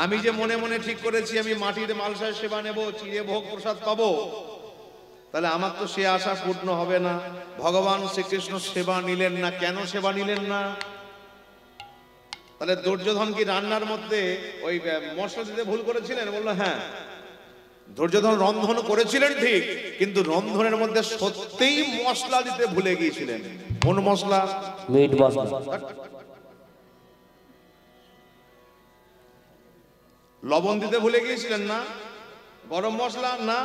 আমি যে মনে মনে ঠিক করেছি আমি মাটির মালসায় সেবা নেব, চিড়ে ভোগ প্রসাদ পাবো, তাহলে আমার তো সে আশা পূর্ণ হবে না। ভগবান শ্রীকৃষ্ণ সেবা নিলেন না। কেন সেবা নিলেন না? তাহলে দুর্যোধন কি রান্নার মধ্যে ওই মশলা দিতে ভুল করেছিলেন? বললো হ্যাঁ, দুর্যোধন রন্ধন করেছিলেন ঠিক, কিন্তু রন্ধনের মধ্যে সত্যিই মশলা দিতে ভুলে গিয়েছিলেন। কোন মশলা? মিট মশলা। লবণ দিতে ভুলে গিয়েছিলেন না? গরম মশলা না?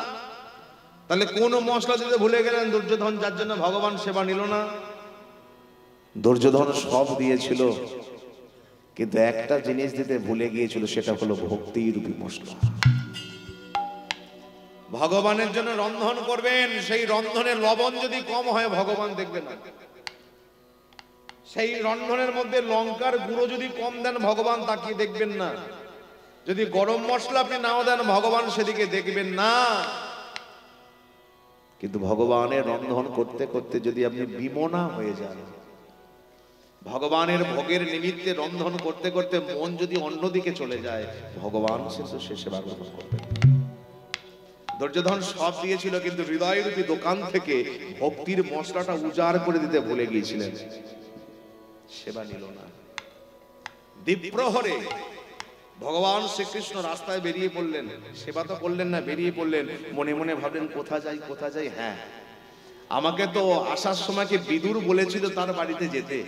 তাহলে কোন মশলা দিতে ভুলে গেলেন দুর্যোধন, যার জন্য ভগবান সেবা নিল না? দুর্যোধন সব দিয়েছিল, কিন্তু একটা জিনিস দিতে ভুলে গিয়েছিল, সেটা হলো ভক্তিরূপী মশলা। ভগবানের জন্য রন্ধন করবেন, সেই রন্ধনের লবণ যদি কম হয় ভগবান দেখবেন না। সেই রন্ধনের মধ্যে লঙ্কার গুঁড়ো যদি কম দেন ভগবান তাকিয়ে দেখবেন না। যদি গরম মশলা আপনি নাও দেন ভগবান সেদিকে দেখবেন না। কিন্তু ভগবানের রন্ধন করতে করতে যদি আপনি বিমনা হয়ে যান, ভগবানের ভোগের নিমিত্তে রন্ধন করতে করতে মন যদি অন্যদিকে চলে যায়, ভগবান সে সেবা গ্রহণ করবেন। দুর্যোধন সব দিয়েছিল, কিন্তু হৃদয়রূপী দোকান থেকে ভক্তির মশলাটা উজাড় করে দিতে ভুলে গিয়েছিলেন, সেবা নিল না। দ্বীপ্রহরে ভগবান শ্রীকৃষ্ণ রাস্তায় বেরিয়ে পড়লেন, সেবা তো করলেন না, বেরিয়ে পড়লেন। মনে মনে ভাবলেন কোথা যাই। হ্যাঁ, আমাকে তো আসার সময় কি বিদুর বলেছিল তার বাড়িতে যেতে,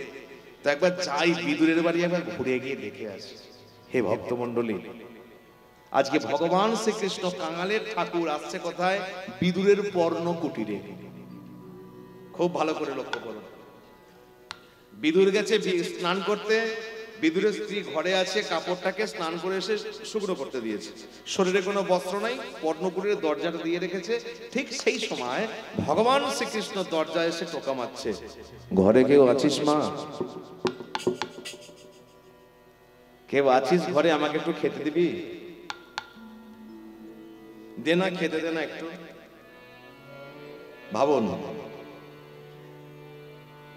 তো একবার যাই বিদুরের বাড়ি, একবার ঘুরে গিয়ে দেখে আসি। হে ভক্তমণ্ডলী, আজকে ভগবান শ্রীকৃষ্ণ কাঙালের ঠাকুর আসছে কোথায়? বিদুরের পর্ণ কুটিরে। খুব ভালো করে লক্ষ্য করুন। বিদুর গেছে স্নান করতে, বিদুরের স্ত্রী ঘরে আছে, কাপড়টাকে স্নান করে এসে শুকনো করতে দিয়েছে, শরীরে কোনো বস্ত্র নাই, পর্ণকুটিরের দরজাটা দিয়ে রেখেছে। ঠিক সেই সময় ভগবান শ্রীকৃষ্ণ দরজায় এসে টোকা মারছে, ঘরে কেউ আছিস মা? কেউ আছিস ঘরে? আমাকে একটু খেতে দিবি? দে না, খেতে দে না একটু। ভাবুন,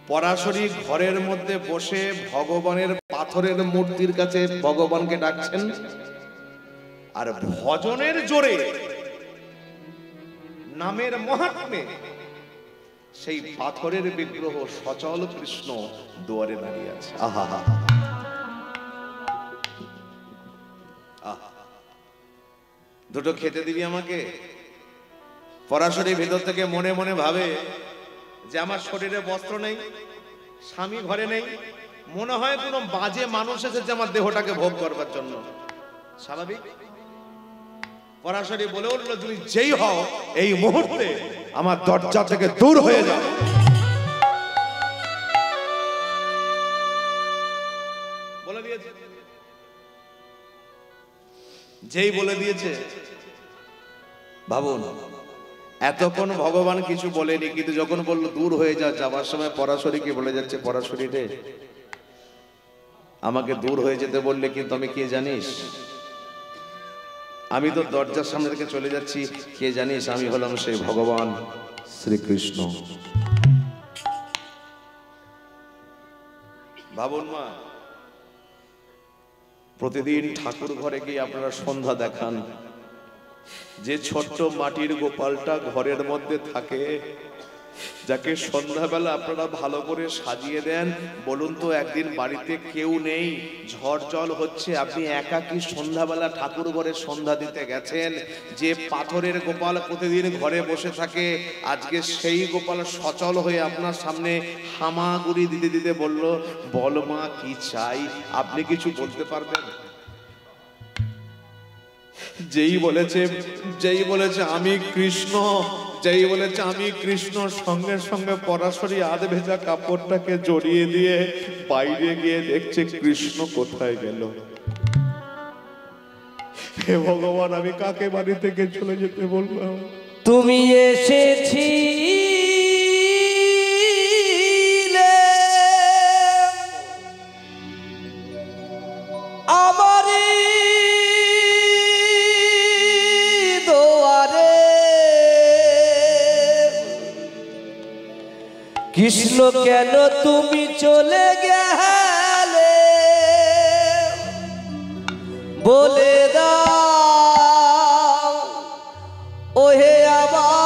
পরাশরী ঘরের মধ্যে বসে ভগবানের পাথরের মূর্তির কাছে ভগবানকে ডাকছেন, আর ভজনের জোরে, নামের মহাত্মে সেই পাথরের বিগ্রহ সচল কৃষ্ণ দুয়ারে দাঁড়িয়ে আছে। আহা, দুটো খেতে দিবি আমাকে? পরাশরী ভেতর থেকে মনে মনে ভাবে যে আমার শরীরে বস্ত্র নেই, স্বামী ঘরে নেই, মনে হয় কোনো বাজে মানুষ এসেছে আমার দেহটাকে ভোগ করবার জন্য। স্বাভাবিক। পরাশরী বলে উঠল, তুমি যেই হও এই মুহূর্তে আমার দরজা থেকে দূর হয়ে যাও। বলে দিয়েছে, যেই বলে দিয়েছে। ভাবুন, এতক্ষণ ভগবান কিছু বলেনি, কিন্তু যখন বললো দূর হয়ে যা, যাবার সময় পরাশরীকে বলে যাচ্ছে, পরাশরী রে, আমাকে দূর হয়ে যেতে বললে, কিন্তু আমি কে জানিস? আমি তো দরজার সামনে থেকে চলে যাচ্ছি, কে জানিস? আমি হলাম সেই ভগবান শ্রীকৃষ্ণ। ভাবুন মা, প্রতিদিন ঠাকুর ঘরে গিয়ে আপনারা সন্ধ্যা দেখান, যে ছোট্ট মাটির গোপালটা ঘরের মধ্যে থাকে, যাকে সন্ধ্যাবেলা আপনারা ভালো করে সাজিয়ে দেন, বলুন তো একদিন বাড়িতে কেউ নেই, ঝড় জল হচ্ছে, আপনি একাকী সন্ধ্যাবেলা ঠাকুর ঘরে সন্ধ্যা দিতে গেছেন, যে পাথরের গোপাল প্রতিদিন ঘরে বসে থাকে, আজকে সেই গোপাল সচল হয়ে আপনার সামনে হামাগুড়ি দিতে দিতে বলল, বল মা কি চাই? আপনি কিছু বলতে পারবেন? যেই বলেছে আমি কৃষ্ণ, যেই বলেছে আমি কৃষ্ণ, সঙ্গে সঙ্গে পরাশরী আধ ভেজা কাপড়টাকে জড়িয়ে দিয়ে বাইরে গিয়ে দেখছে কৃষ্ণ কোথায় গেল। হে ভগবান, আমি কাকে বাড়ি থেকে চলে যেতে বললাম? তুমি এসেছি আমারই দোয়ারে, কৃষ্ণ কেন তুমি চলে গেলে বলে দাও ওহে আমার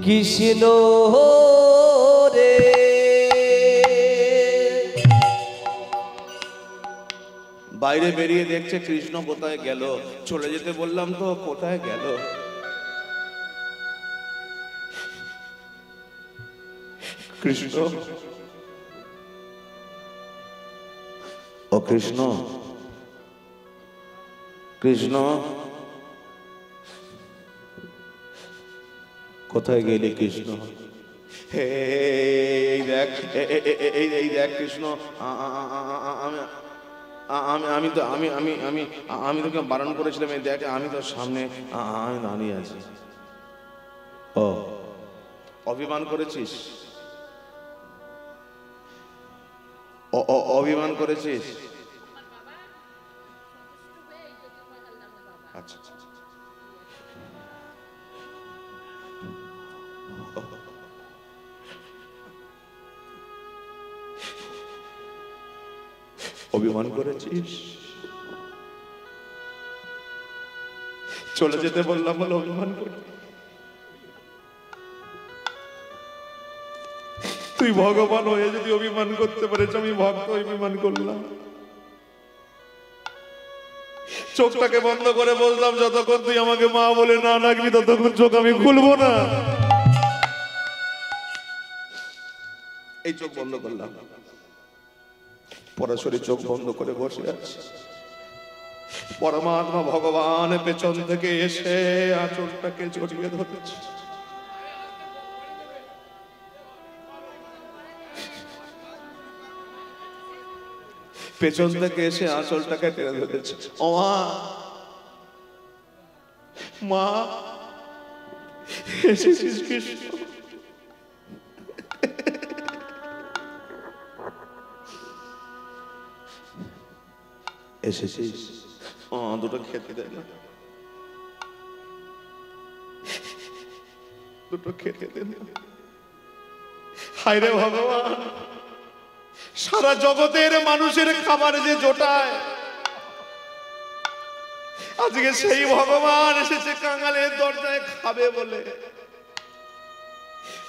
কৃষ্ণ রে। বাইরে বেরিয়ে দেখছে কৃষ্ণ কোথায় গেল, চলে যেতে বললাম তো কোথায় গেল? কৃষ্ণ, ও কৃষ্ণ, কৃষ্ণ কোথায় গেলি কৃষ্ণ? এই দেখ, এই দেখ কৃষ্ণ, আমি তো আমি আমি আমি আমি তোকে বারণ করেছিলাম, এই দেখ আমি তো সামনে আমি দাঁড়িয়ে আছি। ও, অভিমান করেছিস? অভিমান করেছিস? আচ্ছা, অভিমান করেছিস? চলে যেতে বললাম বলে অভিমান করে? তুই ভগবান হয়ে যদি অভিমান করতে পারিস, আমি ভক্ত অভিমান করলাম? চোখটাকে বন্ধ করে বললাম, যতক্ষণ তুই আমাকে মা বলে না ডাকবি ততক্ষণ চোখ আমি খুলবো না। এই চোখ বন্ধ করলাম, পরাশরী চোখ বন্ধ করে বসে আছে। পরমাত্মা ভগবান পেছন থেকে এসে আঁচলটাকে জড়িয়ে ধরেছে। পেছন থেকে এসে আঁচলটাকে টেনে ধরেছে। ও মা, এসেছিস কৃষ্ণ? এসেছিস? দুটো খেতে দেয় না, দুটো খেতে দেয় না। হায় রে ভগবান, সারা জগতের মানুষের খাবার যে জোটায়, আজকে সেই ভগবান এসেছে কাঙালের দরজায় খাবে বলে।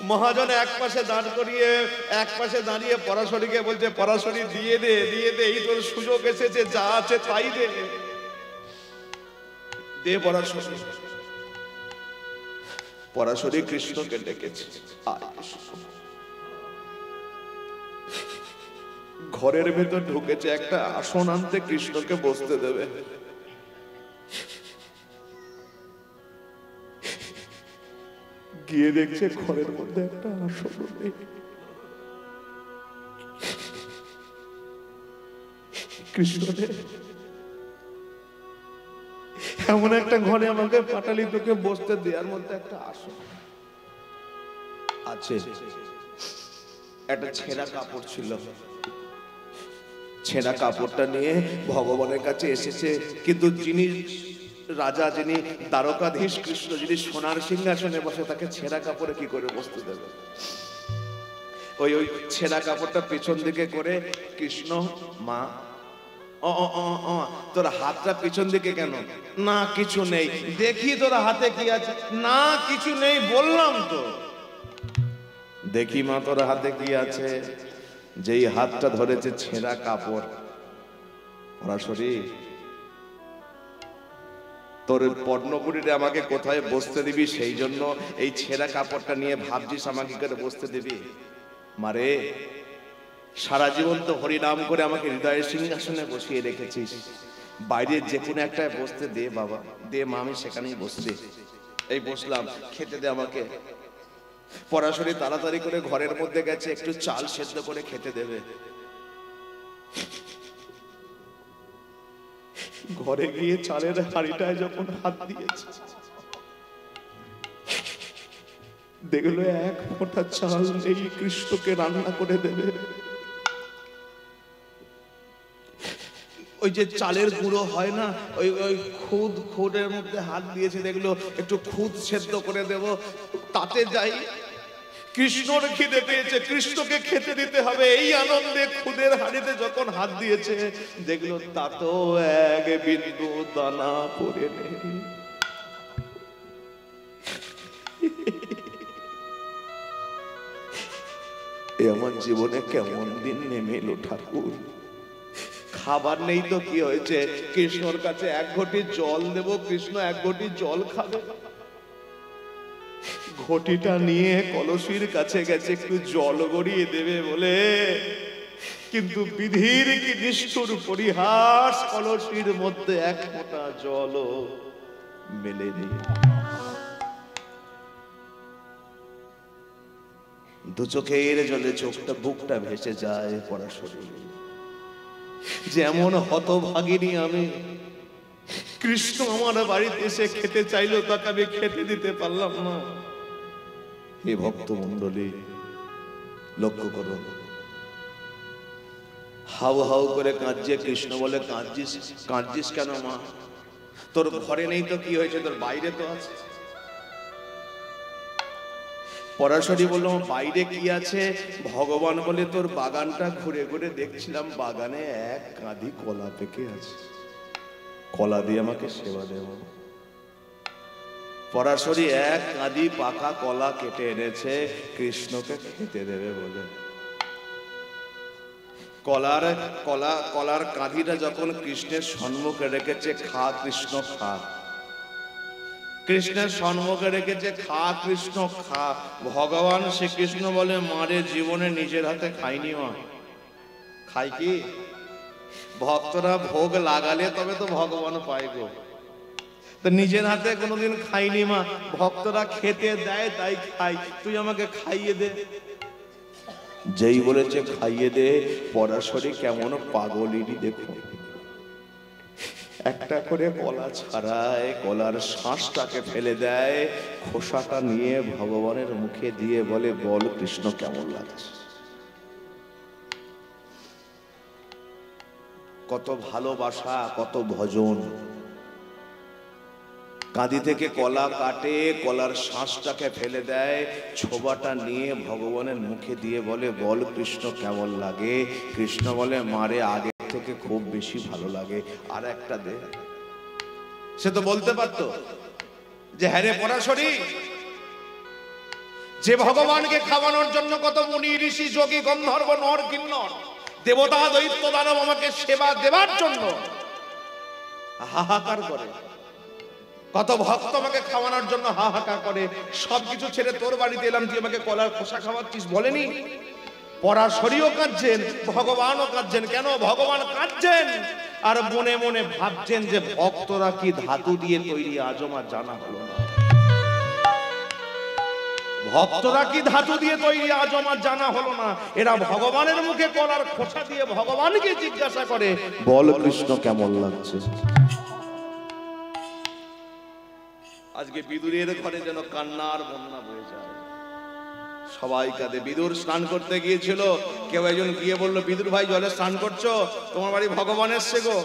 মহাজন এক পাশে দাঁড় করিয়ে এক পাশে দাঁড়িয়ে পরাশরীকে বলছে, পরাশরী দিয়ে দে, দিয়ে দে, এই তোর সুযোগ এসেছে, যা আছে তাই দে, দে পরাশরী। পরাশরী কৃষ্ণকে ডেকেছে, ঘরের ভেতর ঢুকেছে, একটা আসন আনতে কৃষ্ণকে বসতে দেবে। গিয়ে দেখছে ঘরের মধ্যে একটা আসন নেই। কৃষ্ণ এমন একটা ঘরে আমাকে পাঠালি, তোকে বসতে দেওয়ার মধ্যে একটা আসন আছে। একটা ছেঁড়া কাপড় ছিল, ছেঁড়া কাপড়টা নিয়ে ভগবানের কাছে এসেছে। কিন্তু যিনি রাজা, যিনি দ্বারকাধীশ কৃষ্ণ, যিনি সোনার সিংহাসনে বসে, তাকে ছেঁড়া কাপড়ে কি করে বসতে দেবে? ওই ছেঁড়া কাপড়টা পেছন দিকে করে কৃষ্ণ, মা তোর হাতটা পিছন দিকে কেন? না কিছু নেই। দেখি তোর হাতে কি আছে? না কিছু নেই, বললাম তো। দেখি মা তোর হাতে কি আছে? যেই হাতটা ধরেছে ছেঁড়া কাপড়। পরাশরী, তোর পর্ণপুরীরে আমাকে কোথায় বসতে দিবি, সেই জন্য এই ছেঁড়া কাপড়টা নিয়ে ভাবছিস আমাকে করে বসতে দিবি? মারে, সারা জীবন তো হরিনাম করে আমাকে হৃদয়ের সিংহাসনে বসিয়ে রেখেছিস, বাইরে যে কোনো একটা বসতে দে বাবা, দে মা, আমি সেখানেই বসছি। এই বসলাম, খেতে দে আমাকে। পরাশরী তাড়াতাড়ি করে ঘরের মধ্যে গেছে, একটু চাল সেদ্ধ করে খেতে দেবে। ঘরে গিয়ে চালের হাঁড়িটায় যখন হাত দিয়েছে, দেখলো এক ফোঁটা চাল নেই, কৃষ্ণকে রান্না করে দেবে। ওই যে চালের গুঁড়ো হয় না, ওই ওই খুদের মধ্যে হাত দিয়েছে, দেখলো একটু খুদ সেদ্ধ করে দেব, তাতে যাই। কৃষ্ণর খিদে পেয়েছে, কৃষ্ণকে খেতে দিতে হবে, এই আনন্দে খুদের হাঁড়িতে যখন হাত দিয়েছে, দেখলো তাতেও এক বিন্দু দানা পড়ে নেই। আমার জীবনে কেমন দিন নেমে এলো ঠাকুর। খাবার নেই তো কি হয়েছে, কৃষ্ণর কাছে এক ঘটি জল দেব, কৃষ্ণ এক ঘটি জল খাবে। ঘটিটা নিয়ে কলসির কাছে গেছে একটু জল গড়িয়ে দেবে বলে, কিন্তু বিধির কি নিষ্ঠুর পরিহাস, কলসির মধ্যে এক ফোঁটা জলও মেলেনি। দু চোখের জলে চোখটা বুকটা ভেসে যায় পরাশরী। যেমন হতভাগিনী আমি, কৃষ্ণ আমার বাড়িতে এসে খেতে চাইলো, তাকে আমি খেতে দিতে পারলাম না। হে ভক্ত মন্ডলী, লক্ষ্য করো, হাউ হাউ করে কাঁদছে। কৃষ্ণ বলে, কাঁদছিস কেন মা? তোর ঘরে নেই তো কি হয়েছে, তোর বাইরে তো আছে। পরাশরী বলল, বাইরে কি আছে? ভগবান বলে, তোর বাগানটা ঘুরে ঘুরে দেখছিলাম, বাগানে এক কাঁদি কলা পেকে আছে, কলা দিয়ে আমাকে সেবা দেব। পরাশরী এক কাঁদি পাকা কলা কেটে এনেছে, কৃষ্ণকে খেতে দেবে বলে। কলার কাঁদিটা যখন কৃষ্ণের সম্মুখে রেখেছে, খা কৃষ্ণ খা। কৃষ্ণের সম্মুখে রেখেছে, খা কৃষ্ণ খা। ভগবান শ্রীকৃষ্ণ বলে, মারে জীবনে নিজের হাতে খাইনি মা। খাই কি? ভক্তরা ভোগ লাগালে তবে তো ভগবান পায় গো, তো নিজের হাতে কোনোদিন খাইনি মা। ভক্তরা খেতে দেয় তাই খাই, তুই আমাকে খাইয়ে দে। যেই বলেছে খাইয়ে দে, পরাশরী কেমন পাগলিনী দেখো, একটা করে কলা ছাড়ায়, কলার শাঁসটাকে ফেলে দেয়, খোসাটা নিয়ে ভগবানের মুখে দিয়ে বলে, বল কৃষ্ণ কেমন লাগছে? কত ভালোবাসা, কত ভজন। কাঁদি থেকে কলা কাটে, কলার শাঁসটাকে ফেলে দেয়, ছোবাটা নিয়ে ভগবানের মুখে দিয়ে বলে, বল কৃষ্ণ কেমন লাগে? কৃষ্ণ বলে, মারে আগে থেকে খুব বেশি ভালো লাগে, আর একটা দে। সে তো বলতে পারতো যে, হ্যাঁ রে পরাশরী, যে ভগবানকে খাওয়ানোর জন্য কত মুনি ঋষি যোগী গন্ধর্ব নর কিন্নর দেবতা দৈত্য দানব আমাকে সেবা দেবার জন্য হাহাকার করে, কত ভক্ত আমাকে খাওয়ানোর জন্য হাহাকার করে, সবকিছু ছেড়ে তোর বাড়িতে এলাম, তুই আমাকে কলার খোসা খাওয়াচ্ছিস বলেনি? পরাশরীও কাঁদছেন, ভগবানও কাঁদছেন। কেন ভগবান কাঁদছেন? আর মনে মনে ভাবছেন যে ভক্তরা কি ধাতু দিয়ে তৈরি আজও আমার জানা হলো না। ভক্তরা কি ধাতু দিয়ে তৈরি আজও আমার জানা হলো না। এরা ভগবানের মুখে কলার খোসা দিয়ে ভগবানকে জিজ্ঞাসা করে, বল কৃষ্ণ কেমন লাগছে? আজকে বিদুরের ঘরে যেন কান্নার বন্যা বয়ে যায়, সবাই কাঁদে। বিদুর স্নান করতে গিয়েছিল, কেউ একজন গিয়ে বললো, বিদুর ভাই জলে স্নান করছো, তোমার বাড়ি ভগবান এসছে গো।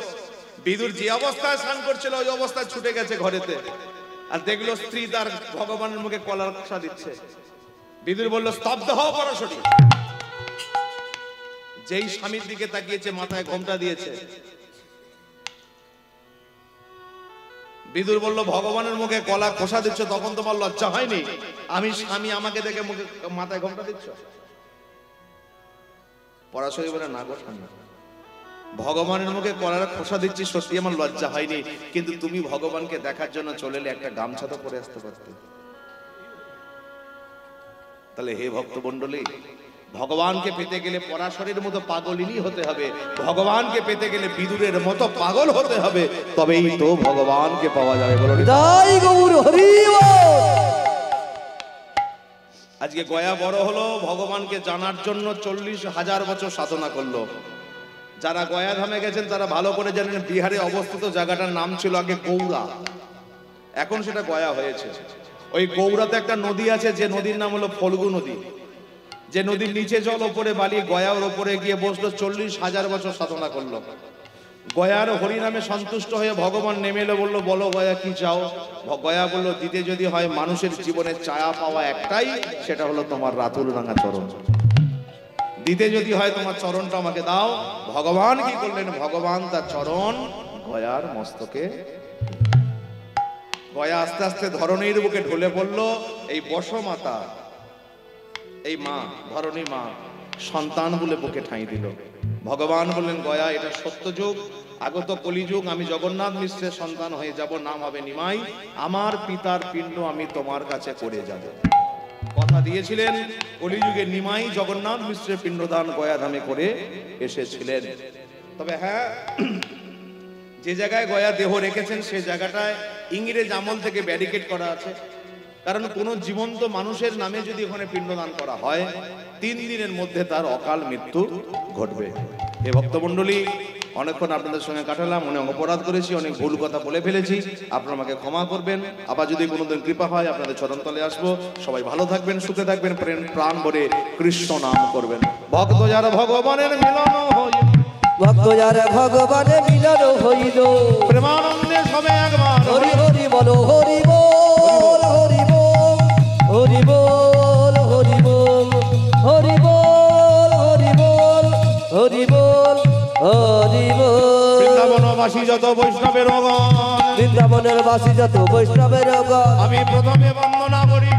বিদুর যে অবস্থায় স্নান করছিল ওই অবস্থায় ছুটে গেছে ঘরেতে, আর দেখলো স্ত্রী তার ভগবানের মুখে কলার খোসা দিচ্ছে। বিদুর বলল, স্তব্ধ হও পরাশরী। যেই স্বামীর দিকে তাকিয়েছে মাথায় ঘোমটা দিয়েছে। বিদুর বলল, ভগবানের মুখে কলা খোসা দিচ্ছ, তখন তোমার লজ্জা হয়নি? আমি স্বামী, আমাকে দেখে মুখে মাথায় ঘোমটা দিচ্ছ? পরাশরী বলে, না গো স্বামী, ভগবানের মুখে কলার খোসা দিচ্ছি, সত্যি আমার লজ্জা হয়নি, কিন্তু তুমি ভগবানকে দেখার জন্য চলে এলে, একটা গামছা তো পরে আসতে পারতে। তাহলে হে ভক্তমণ্ডলী, ভগবানকে পেতে গেলে পরাশরীর মতো পাগলিনী হতে হবে, ভগবানকে পেতে গেলে বিদুরের মতো পাগল হতে হবে, তবেই তো ভগবানকে পাওয়া যাবে। বলো জয় গৌর হরি বল। আজকে গয়া বড় হলো, ভগবানকে জানার জন্য 40,000 বছর সাধনা করলো। যারা গয়া ধামে গেছেন তারা ভালো করে জানেন, বিহারে অবস্থিত জায়গাটার নাম ছিল আগে গৌড়া, এখন সেটা গয়া হয়েছে। ওই গৌড়াতে একটা নদী আছে, যে নদীর নাম হলো ফল্গু নদী, যে নদীর নিচে জল, ওপরে বালি। গয়ার ওপরে গিয়ে বসলো, 40,000 বছর সাধনা করলো। গয়ার হরিনামে সন্তুষ্ট হয়ে ভগবান নেমে এলো, বললো, বলো গয়া কি চাও? গয়া বললো, দিতে যদি হয় মানুষের জীবনে চায়া পাওয়া একটাই, সেটা হলো তোমার রাতুল রাঙা চরণ। দিতে যদি হয় তোমার চরণটা আমাকে দাও। ভগবান কি করলেন? ভগবান তার চরণ গয়ার মস্তকে। গয়া আস্তে আস্তে ধরণীর বুকে ঢলে পড়লো। এই বসমাতা, এই মা, ধরণী মা, সন্তান বলে বুকে ঠাঁই দিল। ভগবান বললেন, গয়া এটা সত্য যুগ, আগত কলিযুগ, আমি জগন্নাথ মিশ্রের সন্তান হয়ে যাব, নাম হবে নিমাই। আমার পিতার পিণ্ড আমি তোমার কাছে করে যাব। কথা দিয়েছিলেন, কলিযুগে নিমাই জগন্নাথ মিশ্রের পিণ্ডদান গয়া ধামে করে এসেছিলেন। তবে হ্যাঁ, যে জায়গায় গয়া দেহ রেখেছেন সে জায়গাটায় ইংরেজ আমল থেকে ব্যারিকেড করা আছে, কারণ কোন জীবন্ত মানুষের নামে যদি ওখানে পিণ্ডদান করা হয় 3 দিনের মধ্যে তার অকাল মৃত্যু ঘটবে। হে ভক্তমণ্ডলী, অনেকক্ষণ আপনাদের সঙ্গে কাটালাম, অনেক অপরাধ করেছি, অনেক ভুল কথা বলে ফেলেছি, আপনারা আমাকে ক্ষমা করবেন। আবার যদি কোনোদিন কৃপা হয় আপনাদের চরণতলে আসবো। সবাই ভালো থাকবেন, সুখে থাকবেন, প্রাণ ভরে কৃষ্ণ নাম করবেন। ভক্ত যারা ভগবানের মিলন হইল, ভক্ত যারা ভগবানের মিলন হইল, প্রেমানন্দে সবে একবার হরি হরি বলো, হরি বল, হরি বল, হরি বল, হরি বল, হরি বল, হরি বল, হরি বল, হরি বল। বৃন্দাবনবাসী যত বৈষ্ণবের গণ, বৃন্দাবনের বাসী যত বৈষ্ণবের গণ, আমি প্রথমে বন্দনা করি।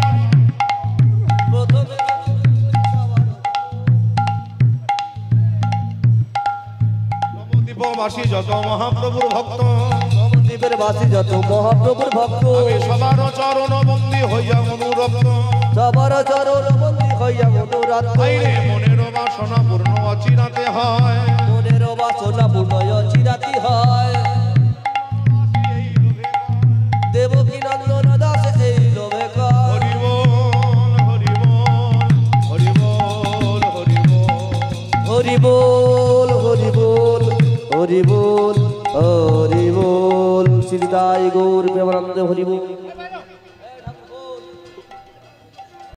নবদ্বীপবাসী যত মহাপ্রভুর ভক্ত, নবদ্বীপের বাসী যত মহাপ্রভুর ভক্ত, আমি সবার চরণ বন্দী হইয়া মনুরক্ত, সবার চরণ বন্দী হইয়া মনোরথ। আইরে মনের বাসনা পূর্ণ অচিরাতে হয়, মনের বাসনা পূর্ণ চিরাতি হয়। দেবকী নন্দন দাস এই লোভে কয়, হরি বল, হরি বল, হরি বল, হরি বল। হরি বল, হরি বল, হরি বল, হরি বল। শ্রীদাই গৌর প্রেমানন্দ হরি বল।